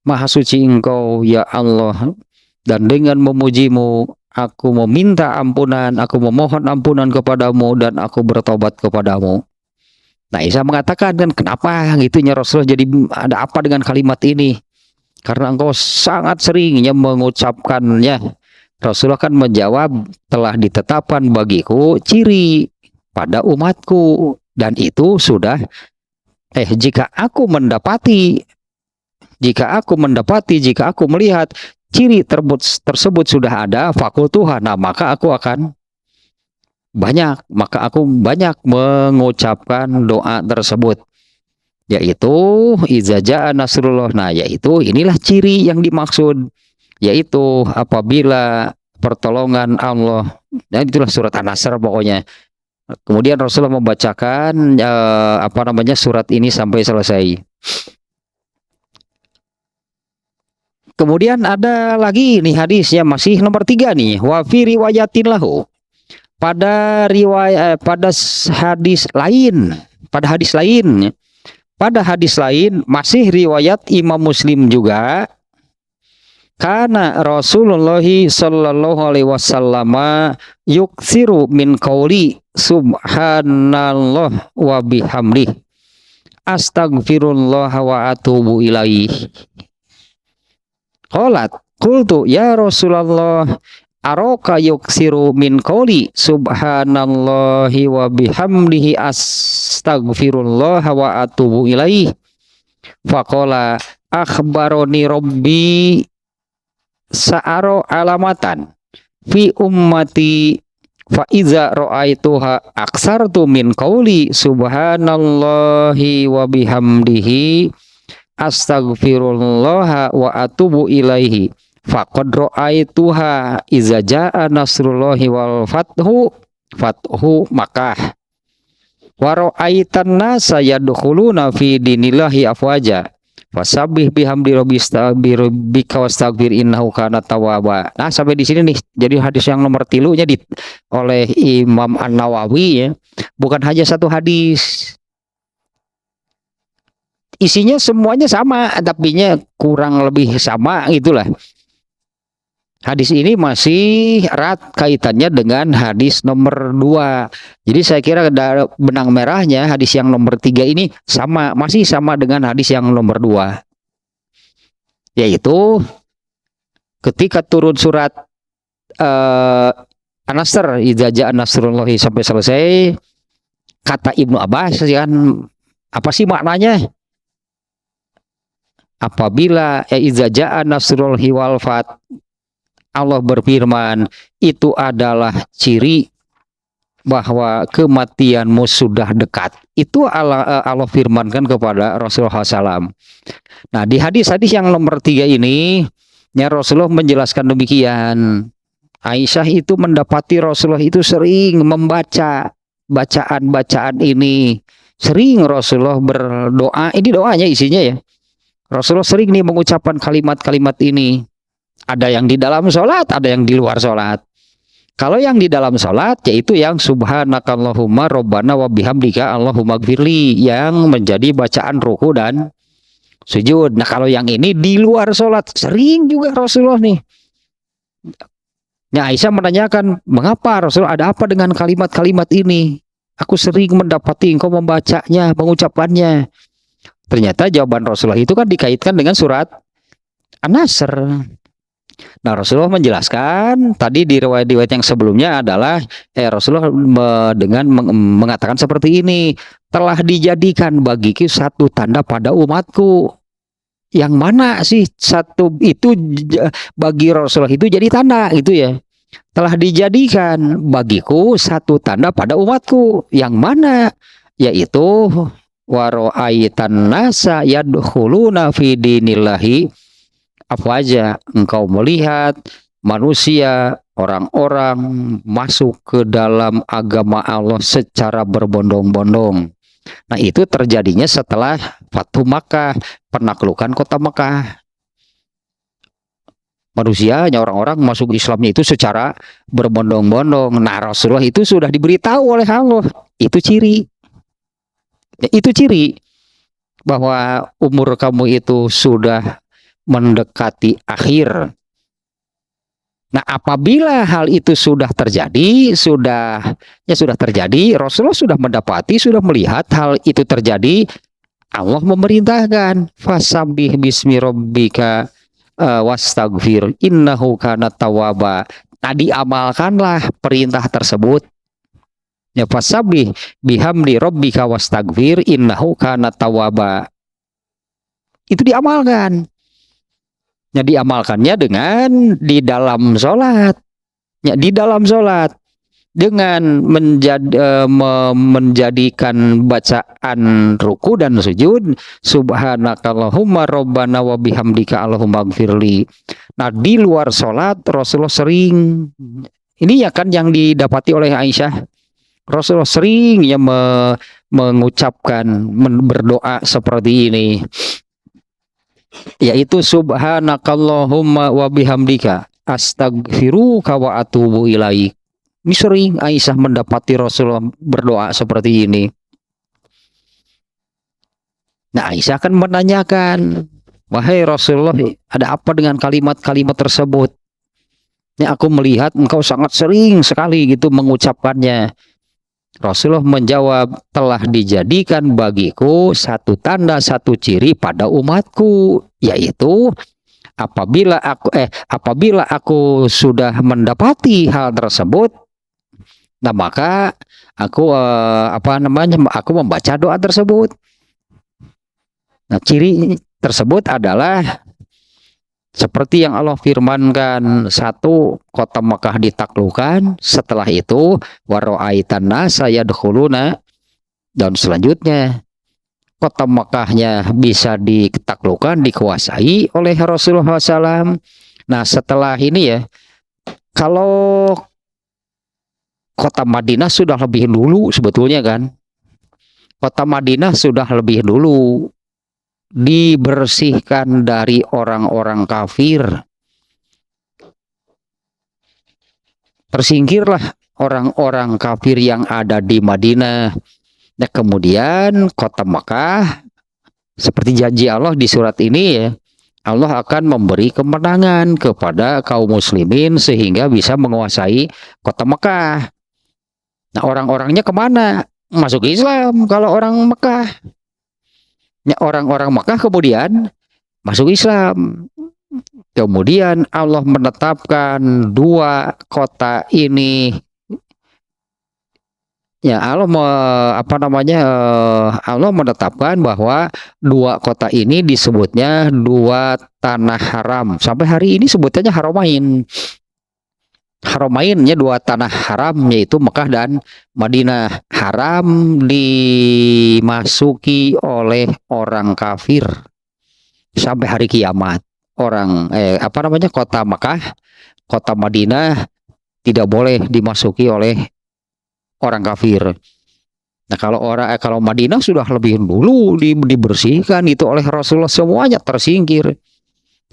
Maha suci engkau ya Allah, dan dengan memujimu aku meminta ampunan, aku memohon ampunan kepadamu, dan aku bertobat kepadamu. Nah Isa mengatakan, dan kenapa gitunya Rasulullah jadi ada apa dengan kalimat ini? Karena engkau sangat seringnya mengucapkannya. Rasulullah kan menjawab, telah ditetapkan bagiku ciri pada umatku, dan itu sudah jika aku melihat ciri tersebut sudah ada, fakultuha, nah maka aku banyak mengucapkan doa tersebut, yaitu iza jaa nasrullah. Nah yaitu inilah ciri yang dimaksud, yaitu apabila pertolongan Allah, dan itulah surat An-Nasr pokoknya. Kemudian Rasulullah membacakan surat ini sampai selesai. Kemudian ada lagi nih hadisnya masih nomor 3 nih. Wa fi riwayatin lahu. Pada riwayat pada hadis lain masih riwayat Imam Muslim juga, karena Rasulullah sallallahu alaihi wasallam yuksiru min qauli subhanallah wa bihamdih astagfirullah wa atubu ilaih. Qalat qultu ya Rasulullah aroka yuksiru min qauli subhanallahi wa bihamdihi astagfirullah wa atubu ilaih. Faqala akhbaroni rabbi sa'aro alamatan fi ummati fa iza ra'aituha aksartu min qauli subhanallahi wa bihamdihi astaghfirullah wa atubu ilaihi faqad ra'aituha iza jaa nasrullahi wal fathu Makkah wa ra'aitan nasa yadkhuluna fi dinillahi afwaja wasabbih bihamdi rabbika wastaghfir innahu kana tawwaba. Nah, sampai di sini nih. Jadi hadis yang nomor 3 nya oleh Imam An-Nawawi ya. Bukan hanya satu hadis. Isinya semuanya sama, tapi kurang lebih sama gitulah. Hadis ini masih erat kaitannya dengan hadis nomor 2. Jadi saya kira benang merahnya hadis yang nomor 3 ini masih sama dengan hadis yang nomor 2. Yaitu ketika turun surat An-Nasr, idza jaa nasrullahi sampai selesai, kata Ibnu Abbas kan, apa sih maknanya? Apabila idza jaa nasrullahi wal fath, Allah berfirman, itu adalah ciri bahwa kematianmu sudah dekat. Itu Allah firmankan kepada Rasulullah SAW. Nah, di hadis-hadis yang nomor 3 ini, ya Rasulullah menjelaskan demikian. Aisyah itu mendapati Rasulullah itu sering membaca bacaan-bacaan ini. Sering Rasulullah berdoa. Ini doanya isinya ya. Rasulullah sering nih mengucapkan kalimat-kalimat ini. Ada yang di dalam sholat, ada yang di luar sholat. Kalau yang di dalam sholat, yaitu yang subhanakallahumma rabbana wa bihamdika allahumma gfirli, yang menjadi bacaan ruku dan sujud. Nah, kalau yang ini di luar sholat, sering juga Rasulullah nih. Nah, Aisyah menanyakan, mengapa Rasulullah, ada apa dengan kalimat-kalimat ini? Aku sering mendapati engkau membacanya, mengucapkannya. Ternyata jawaban Rasulullah itu kan dikaitkan dengan surat An-Nasr. Nah, Rasulullah menjelaskan tadi di riwayat yang sebelumnya adalah Rasulullah mengatakan seperti ini, telah dijadikan bagiku satu tanda pada umatku. Yang mana sih satu itu bagi Rasulullah itu jadi tanda gitu ya? Telah dijadikan bagiku satu tanda pada umatku. Yang mana? Yaitu waro'aitan nasa yadkhuluna fi dinillahi afwaja, engkau melihat manusia, orang-orang masuk ke dalam agama Allah secara berbondong-bondong. Nah, itu terjadinya setelah Fathu Makkah, penaklukan kota Makkah. Manusianya, orang-orang masuk Islamnya itu secara berbondong-bondong. Nah, Rasulullah itu sudah diberitahu oleh Allah. Itu ciri. Itu ciri bahwa umur kamu itu sudah mendekati akhir. Nah, apabila hal itu sudah terjadi, sudah terjadi, Rasulullah sudah mendapati, sudah melihat hal itu terjadi, Allah memerintahkan, fasabbih bismi rabbika wastaghfir innahu kana tawwaba. Nah, diamalkanlah perintah tersebut. Ya, fasabbih bihamdi rabbika wastaghfir innahu kana tawwaba. Itu diamalkan. Ya, diamalkannya dengan di dalam sholat. Ya, di dalam sholat dengan menjadikan bacaan ruku dan sujud subhanakallahumma rabbana wa bihamdika allahumma gfirli. Nah, di luar sholat Rasulullah sering, ini ya kan yang didapati oleh Aisyah, Rasulullah sering ya mengucapkan berdoa seperti ini, yaitu subhanakallahumma wa bihamdika astaghfiruka wa atubu ilaik. Ini sering Aisyah mendapati Rasulullah berdoa seperti ini. Nah, Aisyah akan menanyakan, wahai Rasulullah, ada apa dengan kalimat-kalimat tersebut? Ya, aku melihat engkau sangat sering sekali gitu mengucapkannya. Rasulullah menjawab, telah dijadikan bagiku satu tanda, satu ciri pada umatku, yaitu apabila aku sudah mendapati hal tersebut, nah maka aku aku membaca doa tersebut. Nah, ciri tersebut adalah seperti yang Allah firmankan, satu, kota Mekah ditaklukkan, setelah itu wara'aitan nasa yadkhuluna, dan selanjutnya kota Mekahnya bisa ditaklukkan, dikuasai oleh Rasulullah SAW. Nah, setelah ini ya, kalau kota Madinah sudah lebih dulu sebetulnya kan, kota Madinah sudah lebih dulu dibersihkan dari orang-orang kafir. Tersingkirlah orang-orang kafir yang ada di Madinah. Nah, kemudian kota Makkah, seperti janji Allah di surat ini ya, Allah akan memberi kemenangan kepada kaum muslimin sehingga bisa menguasai kota Makkah. Nah, orang-orangnya kemana? Masuk Islam kalau orang Makkah. Ya, orang-orang Makkah kemudian masuk Islam. Kemudian Allah menetapkan dua kota ini. Ya, Allah Allah menetapkan bahwa dua kota ini disebutnya dua tanah haram. Sampai hari ini sebutannya Haramain. Haramainnya dua tanah haram, yaitu Mekah dan Madinah. Haram dimasuki oleh orang kafir sampai hari kiamat. Kota Mekah, kota Madinah tidak boleh dimasuki oleh orang kafir. Nah, kalau Madinah sudah lebih dulu dibersihkan itu oleh Rasulullah, semuanya tersingkir.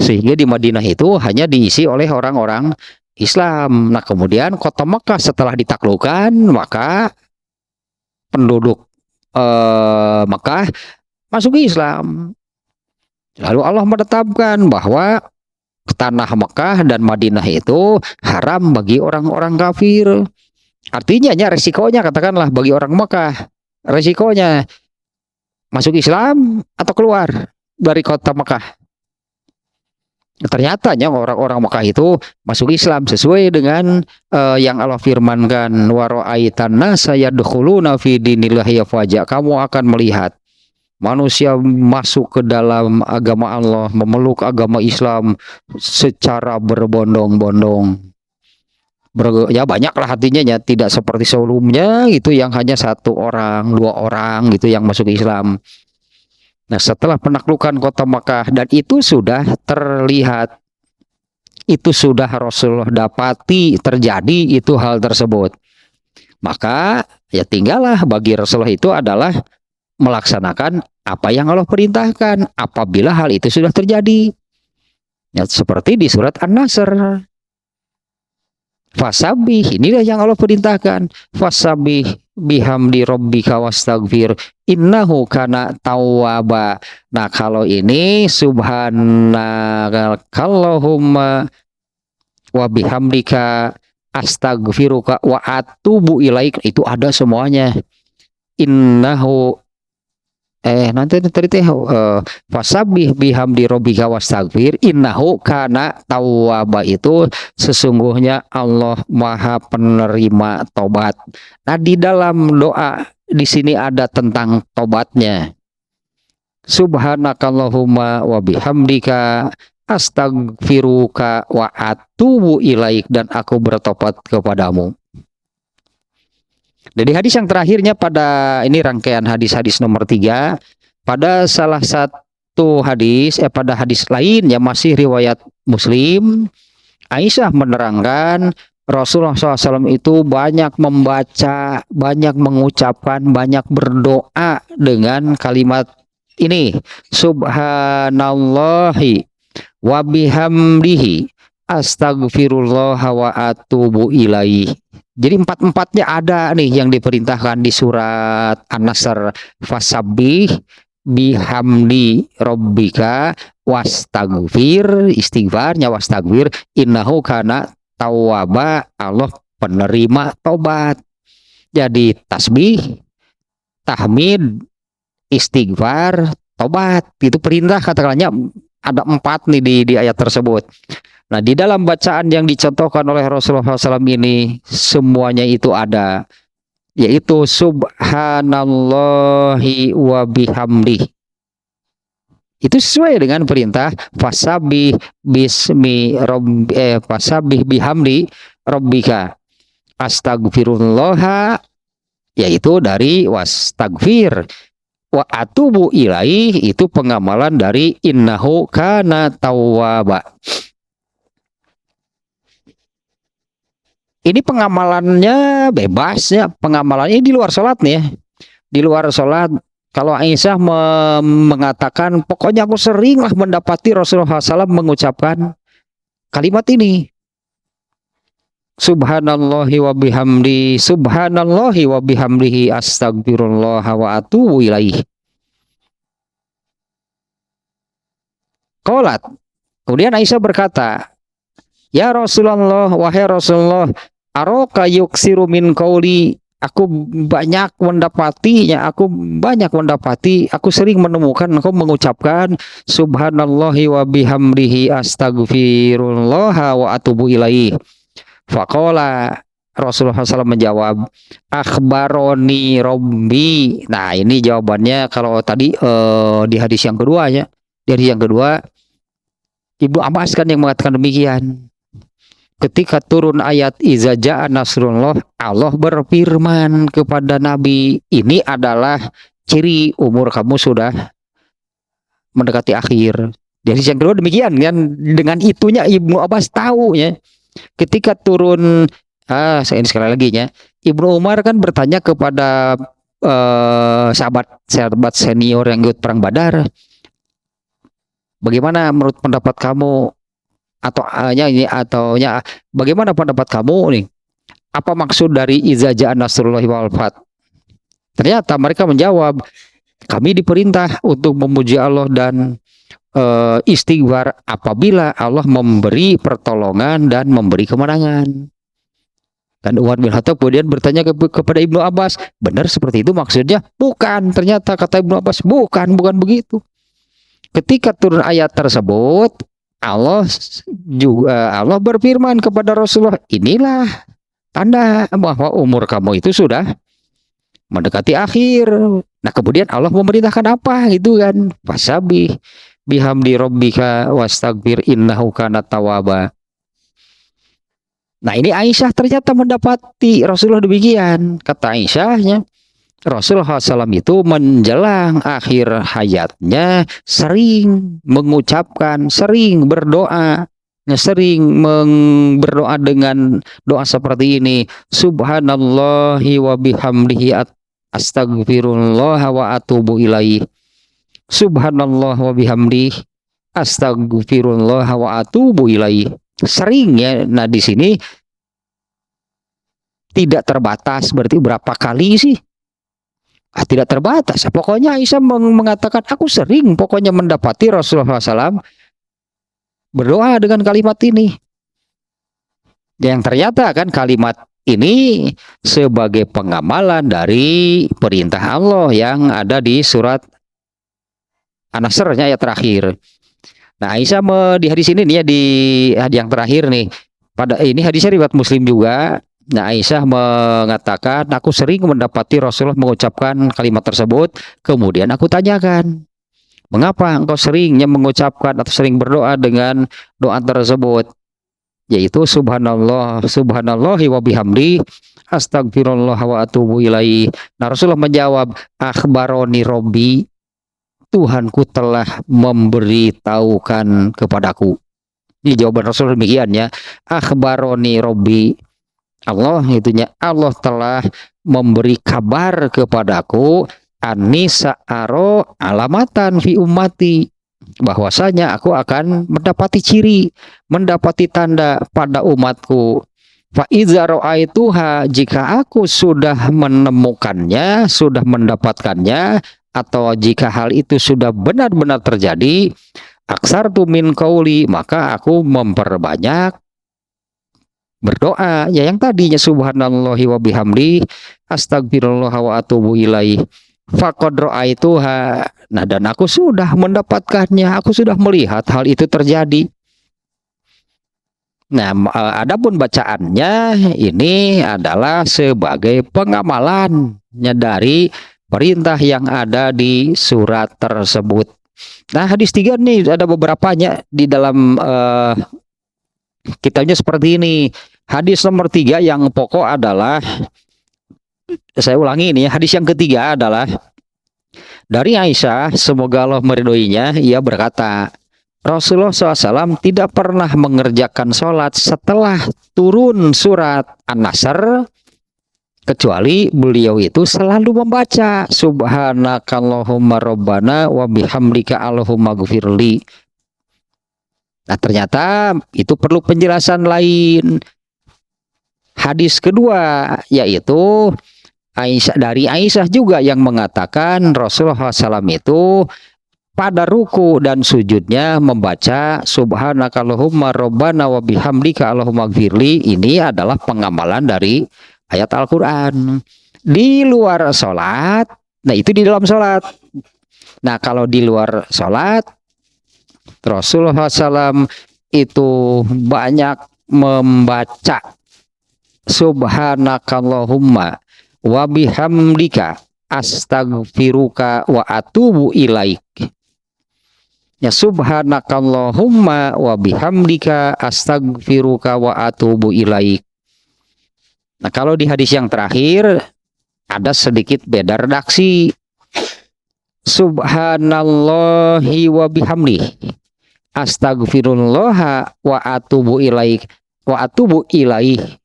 Sehingga di Madinah itu hanya diisi oleh orang-orang Islam. Nah, kemudian kota Mekah setelah ditaklukkan, maka penduduk Mekah masuk Islam. Lalu Allah menetapkan bahwa tanah Mekah dan Madinah itu haram bagi orang-orang kafir. Artinya resikonya, katakanlah bagi orang Mekah, resikonya masuk Islam atau keluar dari kota Mekah. Ternyata orang-orang Mekah itu masuk Islam sesuai dengan yang Allah firmankan, wa ra'aitan nasa yadkhuluna fi dinillahi afwaja. Kamu akan melihat manusia masuk ke dalam agama Allah, memeluk agama Islam secara berbondong-bondong. Ya banyaklah artinya, ya tidak seperti sebelumnya itu yang hanya satu orang, dua orang gitu yang masuk Islam. Nah, setelah penaklukan kota Makkah, dan itu sudah terlihat, itu sudah Rasulullah dapati terjadi itu hal tersebut, maka ya tinggallah bagi Rasulullah itu adalah melaksanakan apa yang Allah perintahkan apabila hal itu sudah terjadi. Ya, seperti di surat An-Nasr, fasabih, inilah yang Allah perintahkan, fasabih bihamdi rabbika wastaghfir innahu kana tawwaba. Nah, kalau ini subhanakallahumma wa bihamdika astaghfiruka wa atubu ilaik, itu ada semuanya. Innahu nanti fasabih bihamdi rabbika wastaghfir innahu kana tawwaba, itu sesungguhnya Allah Maha penerima tobat. Nah, di dalam doa di sini ada tentang tobatnya. Subhanakallahumma wa bihamdika astaghfiruka wa atubu ilaik, dan aku bertobat kepadamu. Dari hadis yang terakhirnya pada ini rangkaian hadis-hadis nomor 3, pada salah satu hadis pada hadis lain yang masih riwayat Muslim, Aisyah menerangkan Rasulullah SAW itu banyak membaca, banyak mengucapkan, banyak berdoa dengan kalimat ini. Subhanallahi wa bihamdihi astagfirullah wa atubu ilaih. Jadi empat-empatnya ada nih yang diperintahkan di surat An-Nasr. Fasabbih bihamdi rabbika wastagfir, istighfarnya wastagfir innahu kana tawwaba, Allah penerima tobat. Jadi tasbih, tahmid, istighfar, tobat, itu perintah katakannya ada 4 nih di ayat tersebut. Nah, di dalam bacaan yang dicontohkan oleh Rasulullah SAW ini semuanya itu ada, yaitu subhanallahi wa bihamdi. Itu sesuai dengan perintah fasabih fasabih bihamdi rabbika astagfirullah, yaitu dari wastagfir, wa atubu ilaih itu pengamalan dari innahu kana tawwaba. Ini pengamalannya bebas ya, pengamalannya di luar sholat nih ya. Di luar sholat, kalau Aisyah mengatakan, pokoknya aku seringlah mendapati Rasulullah SAW mengucapkan kalimat ini. Subhanallahi wa bihamdi, subhanallahi wa bihamdihi astagfirullah wa atubu ilaih. Qalat. Kemudian Aisyah berkata, ya Rasulullah, wahai Rasulullah, aroka yuksiru min qauli, aku banyak mendapatinya, aku sering menemukan engkau mengucapkan subhanallahi wa bihamdihi astagfirullah wa atubu ilaih. Faqala, Rasulullah SAW menjawab, akhbaroni robbi. Nah, ini jawabannya kalau tadi di hadis yang kedua ya. Di hadis yang kedua, Ibnu Abbas kan yang mengatakan demikian. Ketika turun ayat iza ja'a nasrullah, Allah berfirman kepada Nabi, ini adalah ciri umur kamu sudah mendekati akhir. Jadi yang kedua demikian kan, dengan itunya Ibnu Abbas tahu ya. Ketika turun saya ini sekali lagi ya, Ibnu Umar kan bertanya kepada sahabat senior yang ikut perang Badar, bagaimana menurut pendapat kamu, bagaimana pendapat kamu nih? Apa maksud dari iza ja'a nasrullahi wal fath? Ternyata mereka menjawab, kami diperintah untuk memuji Allah dan istighfar apabila Allah memberi pertolongan dan memberi kemenangan. Dan Umar bin Khattab kemudian bertanya kepada Ibnu Abbas, benar seperti itu maksudnya? Bukan, ternyata kata Ibnu Abbas, bukan begitu. Ketika turun ayat tersebut, Allah berfirman kepada Rasulullah, inilah tanda bahwa umur kamu itu sudah mendekati akhir. Nah, kemudian Allah memerintahkan apa gitu kan? Fasabih bihamdi rabbika wastagfir innahu kana tawwaba. Nah, ini Aisyah ternyata mendapati Rasulullah demikian. Kata Aisyahnya, Rasulullah SAW itu menjelang akhir hayatnya sering mengucapkan, sering berdoa, berdoa dengan doa seperti ini. Subhanallahi wa bihamdihi astagfirullah wa atubu ilaih. Subhanallah wa bihamdihi astagfirullah wa atubu ilaih. Sering ya. Nah, di sini tidak terbatas, berarti berapa kali sih? Tidak terbatas. Pokoknya Aisyah mengatakan, aku sering pokoknya mendapati Rasulullah SAW berdoa dengan kalimat ini. Yang ternyata kan kalimat ini sebagai pengamalan dari perintah Allah yang ada di surat An-Nasr ayat terakhir. Nah, Aisyah di hadis ini nih ya, di hadis yang terakhir nih. Pada ini hadisnya riwayat Muslim juga. Nah, Aisyah mengatakan, aku sering mendapati Rasulullah mengucapkan kalimat tersebut. Kemudian aku tanyakan, mengapa engkau seringnya mengucapkan atau sering berdoa dengan doa tersebut? Yaitu subhanallahi wa bihamdi astagfirullah wa atubu ilaih. Nah, Rasulullah menjawab, akhbaroni robbi, Tuhanku telah memberitahukan kepadaku. Ini jawaban Rasul demikian ya. Akhbaroni robbi, Allah itunya Allah telah memberi kabar kepadaku anisa aro alamatan fi ummati, bahwasanya aku akan mendapati ciri, mendapati tanda pada umatku. Fa iza ra'aituha, jika aku sudah menemukannya, sudah mendapatkannya, atau jika hal itu sudah benar-benar terjadi, aksartu min qauli, maka aku memperbanyak berdoa ya yang tadinya subhanallahi wa bihamdi astagfirullah wa atubu ilaih faqad ra'aituha. Nah, dan aku sudah mendapatkannya, aku sudah melihat hal itu terjadi. Nah, adapun bacaannya ini adalah sebagai pengamalannya dari perintah yang ada di surat tersebut. Nah, hadis 3 nih ada beberapanya di dalam kitabnya seperti ini. Hadis nomor 3 yang pokok adalah, saya ulangi ini, hadis yang ketiga adalah dari Aisyah, semoga Allah meridhoinya, ia berkata, Rasulullah SAW tidak pernah mengerjakan sholat setelah turun surat An-Nasr, kecuali beliau itu selalu membaca subhanakallahumma rabbana wa bihamdika allahumma gfirli. Nah, ternyata itu perlu penjelasan lain. Hadis kedua yaitu Aisyah, dari Aisyah juga yang mengatakan Rasulullah SAW itu pada ruku dan sujudnya membaca subhanakallahumma rabbana wa bihamdika allahumma gfirli. Ini adalah pengamalan dari ayat Al-Quran. Di luar sholat, nah itu di dalam sholat. Nah, kalau di luar sholat, Rasulullah SAW itu banyak membaca subhanakallahumma wa bihamdika astaghfiruka wa atubu ilaik. Ya, subhanakallahumma wa bihamdika astaghfiruka wa atubu ilaik. Nah, kalau di hadis yang terakhir ada sedikit beda redaksi. Subhanallahi wa bihamdi astaghfirullah wa atubu ilaik wa atubu ilaih.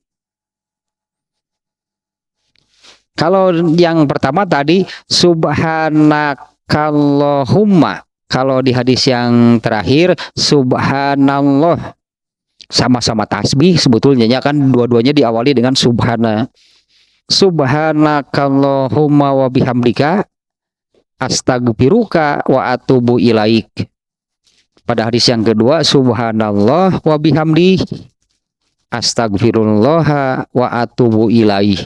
Kalau yang pertama tadi subhanakallahumma, kalau di hadis yang terakhir subhanallah, sama-sama tasbih sebetulnya kan, dua-duanya diawali dengan subhana. Subhanakallahumma wa bihamdika astaghfiruka wa atubu ilaik. Pada hadis yang kedua subhanallah wa bihamdi astaghfirullah wa atubu ilaih.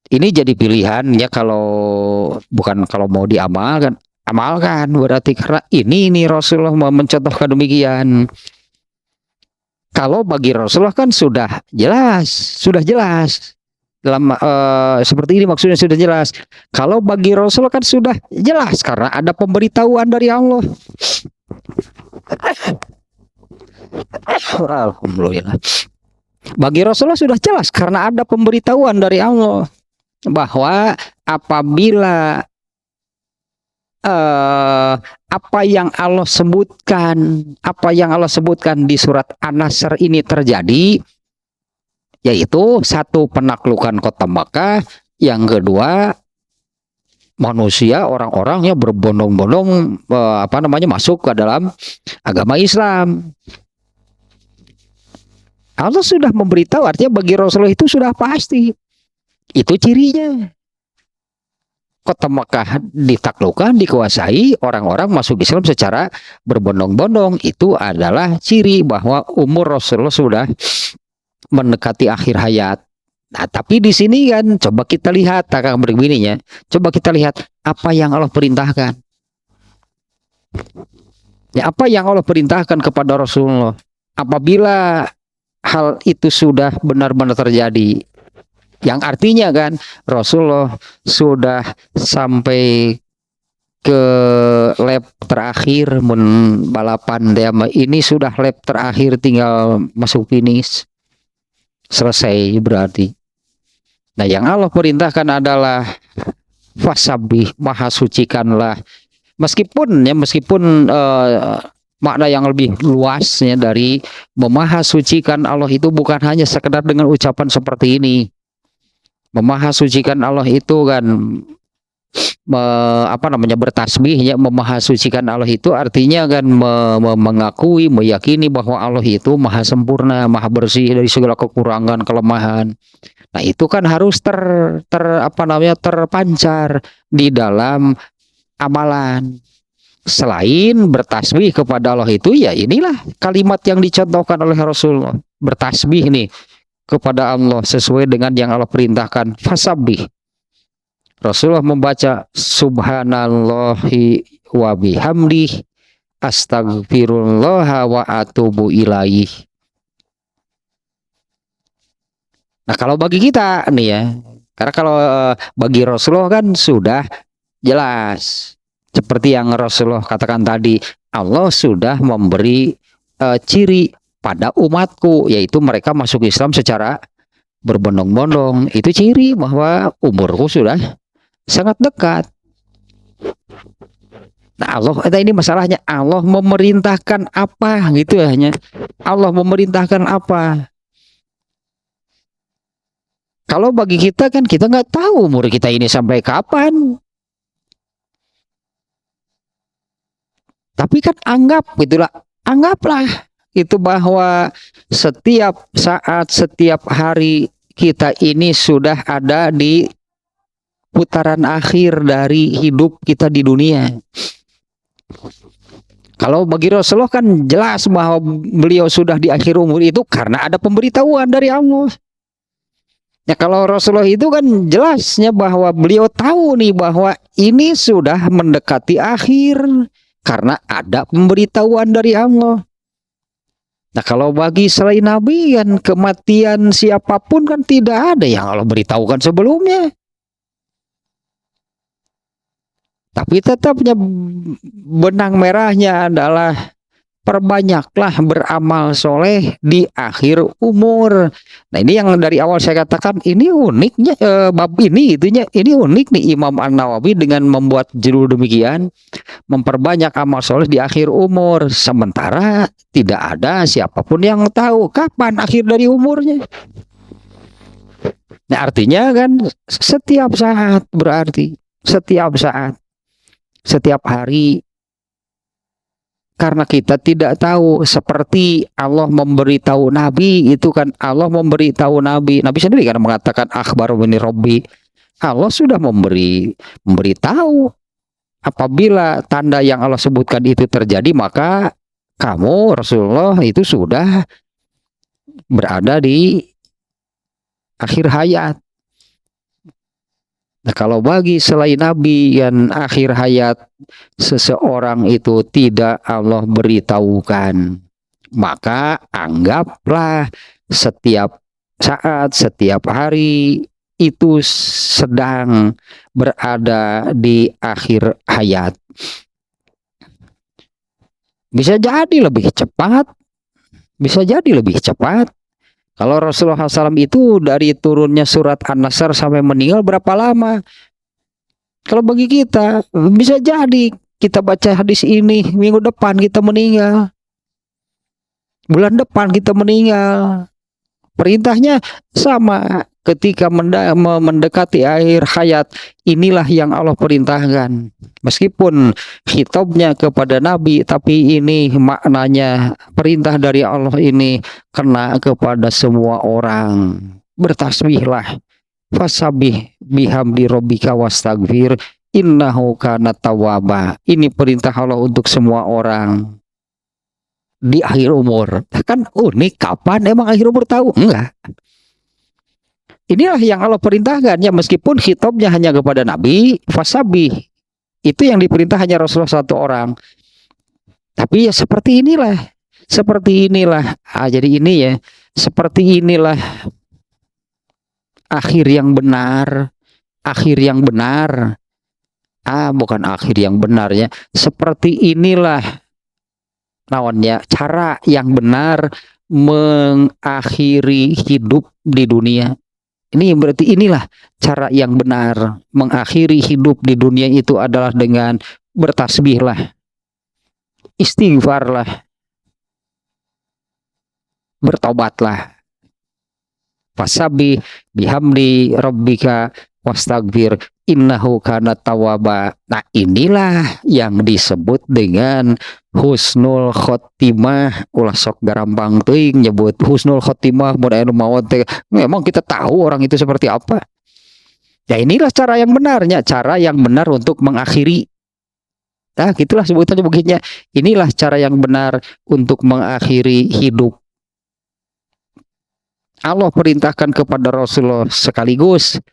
Ini jadi pilihan ya, kalau bukan kalau mau diamalkan, amalkan berarti, karena ini Rasulullah mencontohkan demikian. Kalau bagi Rasulullah kan sudah jelas dalam seperti ini, maksudnya sudah jelas. Kalau bagi Rasulullah kan sudah jelas karena ada pemberitahuan dari Allah. Alhamdulillah. Bagi Rasulullah sudah jelas karena ada pemberitahuan dari Allah bahwa apabila apa yang Allah sebutkan di surat An-Nasr ini terjadi, yaitu satu, penaklukan kota Makkah, yang kedua manusia, orang-orangnya berbondong-bondong masuk ke dalam agama Islam. Allah sudah memberitahu, artinya bagi Rasulullah itu sudah pasti. Itu cirinya. Kota Makkah ditaklukkan, dikuasai, orang-orang masuk Islam secara berbondong-bondong. Itu adalah ciri bahwa umur Rasulullah sudah mendekati akhir hayat. Nah, tapi di sini kan coba kita lihat takang begininya. Coba kita lihat apa yang Allah perintahkan. Ya, apa yang Allah perintahkan kepada Rasulullah apabila hal itu sudah benar-benar terjadi. Yang artinya kan Rasulullah sudah sampai ke lap terakhir balapan ini, sudah lap terakhir, tinggal masuk finish, selesai berarti. Nah, yang Allah perintahkan adalah fasabih, maha sucikanlah. Meskipun makna yang lebih luasnya dari memahasucikan Allah itu bukan hanya sekedar dengan ucapan seperti ini. Memahasucikan Allah itu kan bertasbih ya, memahasucikan Allah itu artinya kan mengakui, meyakini bahwa Allah itu maha sempurna, maha bersih dari segala kekurangan, kelemahan. Nah, itu kan harus terpancar di dalam amalan. Selain bertasbih kepada Allah itu, ya inilah kalimat yang dicontohkan oleh Rasulullah. Bertasbih nih kepada Allah sesuai dengan yang Allah perintahkan. Fasabbih. Rasulullah membaca subhanallahi wa bihamdih astagfirullah wa atubu ilaih. Nah, kalau bagi kita nih ya, karena kalau bagi Rasulullah kan sudah jelas. Seperti yang Rasulullah katakan tadi, Allah sudah memberi ciri pada umatku, yaitu mereka masuk Islam secara berbondong-bondong. Itu ciri bahwa umurku sudah sangat dekat. Nah, Allah, ini masalahnya, Allah memerintahkan apa gitu ya, hanya Allah memerintahkan apa. Kalau bagi kita kan kita nggak tahu umur kita ini sampai kapan. Tapi kan anggaplah itu bahwa setiap saat, setiap hari kita ini sudah ada di putaran akhir dari hidup kita di dunia. Kalau bagi Rasulullah kan jelas bahwa beliau sudah di akhir umur itu karena ada pemberitahuan dari Allah. Ya, kalau Rasulullah itu kan jelasnya bahwa beliau tahu nih bahwa ini sudah mendekati akhir. Karena ada pemberitahuan dari Allah. Nah, kalau bagi selain Nabi kan kematian siapapun kan tidak ada yang Allah beritahukan sebelumnya. Tapi tetapnya benang merahnya adalah perbanyaklah beramal soleh di akhir umur. Nah, ini yang dari awal saya katakan ini uniknya bab ini ini unik nih Imam An-Nawawi dengan membuat judul demikian, memperbanyak amal soleh di akhir umur, sementara tidak ada siapapun yang tahu kapan akhir dari umurnya. Nah, artinya kan setiap saat, berarti setiap saat, setiap hari. Karena kita tidak tahu, seperti Allah memberitahu Nabi, itu kan Allah memberitahu Nabi sendiri kan mengatakan akhbar min Rabbi. Allah sudah memberitahu apabila tanda yang Allah sebutkan itu terjadi, maka kamu Rasulullah itu sudah berada di akhir hayat. Nah, kalau bagi selain Nabi yang akhir hayat seseorang itu tidak Allah beritahukan, maka anggaplah setiap saat, setiap hari itu sedang berada di akhir hayat. Bisa jadi lebih cepat, bisa jadi lebih cepat. Kalau Rasulullah SAW itu dari turunnya surat An-Nasr sampai meninggal berapa lama? Kalau bagi kita bisa jadi kita baca hadis ini minggu depan kita meninggal, bulan depan kita meninggal. Perintahnya sama, ketika mendekati akhir hayat, inilah yang Allah perintahkan. Meskipun khitabnya kepada Nabi, tapi ini maknanya perintah dari Allah ini kena kepada semua orang. Bertasbihlah, fasabbih bihamdi rabbika wastaghfir innahu kana tawwaba. Ini perintah Allah untuk semua orang di akhir umur. Kan unik, kapan emang akhir umur tahu? Enggak. Inilah yang Allah perintahkan, ya, meskipun khitabnya hanya kepada Nabi, fasabbih. Itu yang diperintah hanya Rasulullah satu orang. Tapi ya seperti inilah. Seperti inilah. Jadi ini ya, seperti inilah akhir yang benar. Akhir yang benar. Bukan akhir yang benar ya. Seperti inilah namanya cara yang benar mengakhiri hidup di dunia. Ini berarti inilah cara yang benar mengakhiri hidup di dunia itu adalah dengan bertasbihlah. istighfarlah, bertobatlah. Fasabbih bihamdi rabbika wastaghfir innahu kana tawwaba. Nah, inilah yang disebut dengan husnul khotimah. Ulah sok garambang teuing nyebut husnul khotimah mun aya nu maot teh. Memang kita tahu orang itu seperti apa. Ya inilah cara yang benarnya, cara yang benar untuk mengakhiri. Nah, gitulah sebutannya begini. Inilah cara yang benar untuk mengakhiri hidup. Allah perintahkan kepada Rasulullah sekaligusnya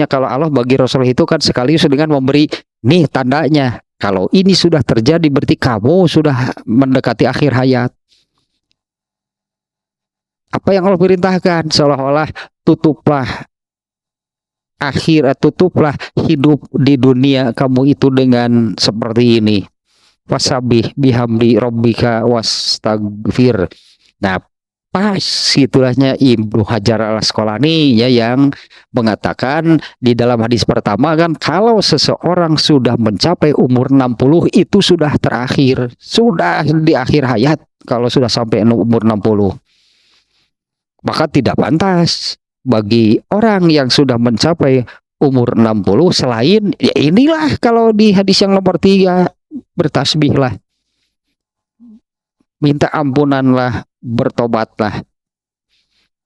kalau Allah bagi Rasulullah itu kan sekaligus dengan memberi nih tandanya. Kalau ini sudah terjadi berarti kamu sudah mendekati akhir hayat. Apa yang Allah perintahkan? Seolah-olah tutuplah hidup di dunia kamu itu dengan seperti ini. Wasabbih bihamdi rabbika wastaghfir. Nah, pas situlahnya Ibnu Hajar al-Asqalani ya yang mengatakan di dalam hadis pertama kan kalau seseorang sudah mencapai umur 60 itu sudah terakhir, sudah di akhir hayat kalau sudah sampai umur 60. Maka tidak pantas bagi orang yang sudah mencapai umur 60 selain ya inilah kalau di hadis yang nomor 3 bertasbihlah, minta ampunanlah, bertobatlah.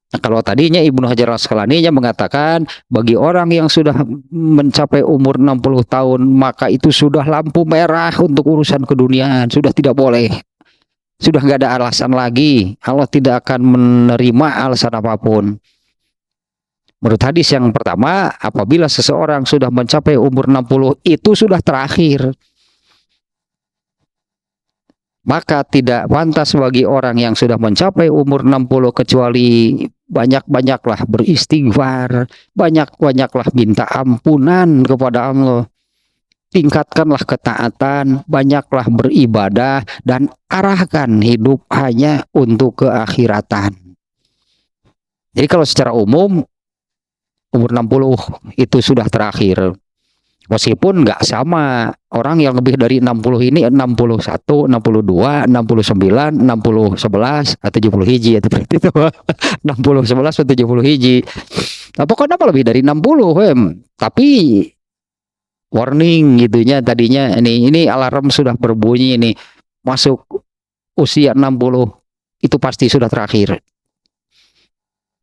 Nah, kalau tadinya Ibnu Hajar al-Asqalani mengatakan bagi orang yang sudah mencapai umur 60 tahun maka itu sudah lampu merah untuk urusan keduniaan, sudah tidak boleh. Sudah nggak ada alasan lagi. Allah tidak akan menerima alasan apapun. Menurut hadis yang pertama, apabila seseorang sudah mencapai umur 60 itu sudah terakhir. Maka tidak pantas bagi orang yang sudah mencapai umur 60 kecuali banyak-banyaklah beristighfar, banyak-banyaklah minta ampunan kepada Allah. Tingkatkanlah ketaatan, banyaklah beribadah dan arahkan hidup hanya untuk keakhiratan. Jadi kalau secara umum umur 60 itu sudah terakhir. Meskipun nggak sama, orang yang lebih dari 60 ini 61, 62, 69, 60, 11, atau 70 hiji ya seperti itu. 60, 11, atau 70 hiji. Nah, pokoknya apa lebih dari 60, tapi warning gitunya tadinya ini alarm sudah berbunyi ini masuk usia 60 itu pasti sudah terakhir.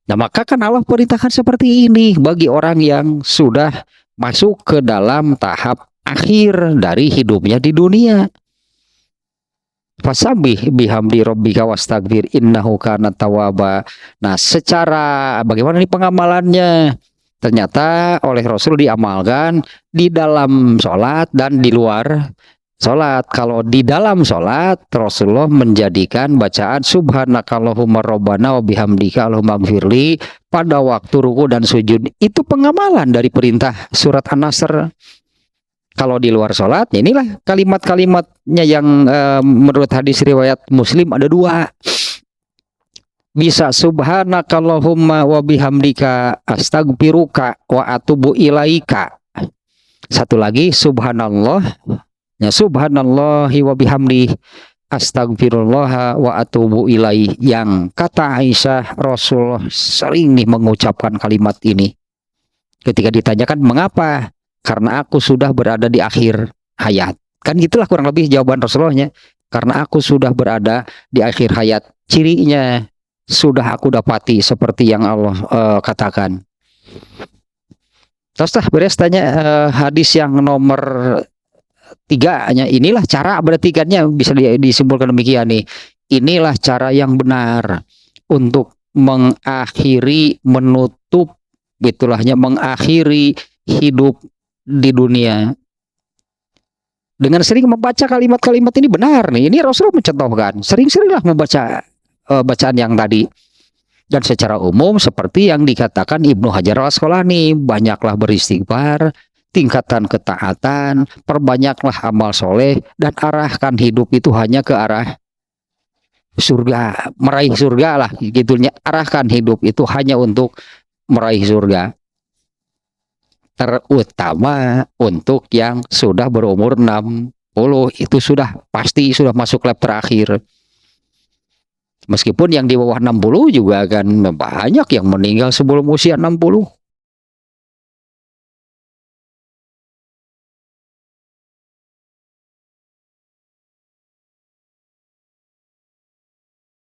Nah, maka kan Allah perintahkan seperti ini bagi orang yang sudah masuk ke dalam tahap akhir dari hidupnya di dunia. Fasabbih bihamdi rabbika wastaghfir innahu kana tawwaba. Nah, secara bagaimana nih pengamalannya? Ternyata oleh Rasul diamalkan di dalam sholat dan di luar sholat. Kalau di dalam sholat, Rasulullah menjadikan bacaan subhanakallahumma rabbana wa bihamdika allahumma gfirli pada waktu ruku dan sujud. Itu pengamalan dari perintah surat An-Nasr. Kalau di luar sholat, inilah kalimat-kalimatnya yang menurut hadis riwayat Muslim ada 2. Bisa subhanakallahumma wa bihamdika astaghfiruka wa atubu ilaika. Satu lagi subhanallah, ya subhanallahi wa bihamdi astagfirullah wa atubu ilaih. Yang kata Aisyah, Rasulullah sering nih mengucapkan kalimat ini ketika ditanyakan mengapa, karena aku sudah berada di akhir hayat. Kan gitulah kurang lebih jawaban Rasulullahnya, karena aku sudah berada di akhir hayat. Cirinya sudah aku dapati seperti yang Allah katakan. Terus beres tanya hadis yang nomor 3 nya, inilah cara berartikannya bisa disimpulkan demikian nih. Inilah cara yang benar untuk mengakhiri, menutup gitulahnya, mengakhiri hidup di dunia. Dengan sering membaca kalimat-kalimat ini benar nih. Ini Rasulullah mencontohkan. Sering-seringlah membaca bacaan yang tadi. Dan secara umum seperti yang dikatakan Ibnu Hajar al-Asqalani, banyaklah beristighfar, tingkatan ketaatan, perbanyaklah amal soleh, dan arahkan hidup itu hanya ke arah surga, meraih surga lah gitunya. Arahkan hidup itu hanya untuk meraih surga, terutama untuk yang sudah berumur 60. itu sudah pasti sudah masuk lap terakhir. Meskipun yang di bawah 60 juga kan banyak yang meninggal sebelum usia 60.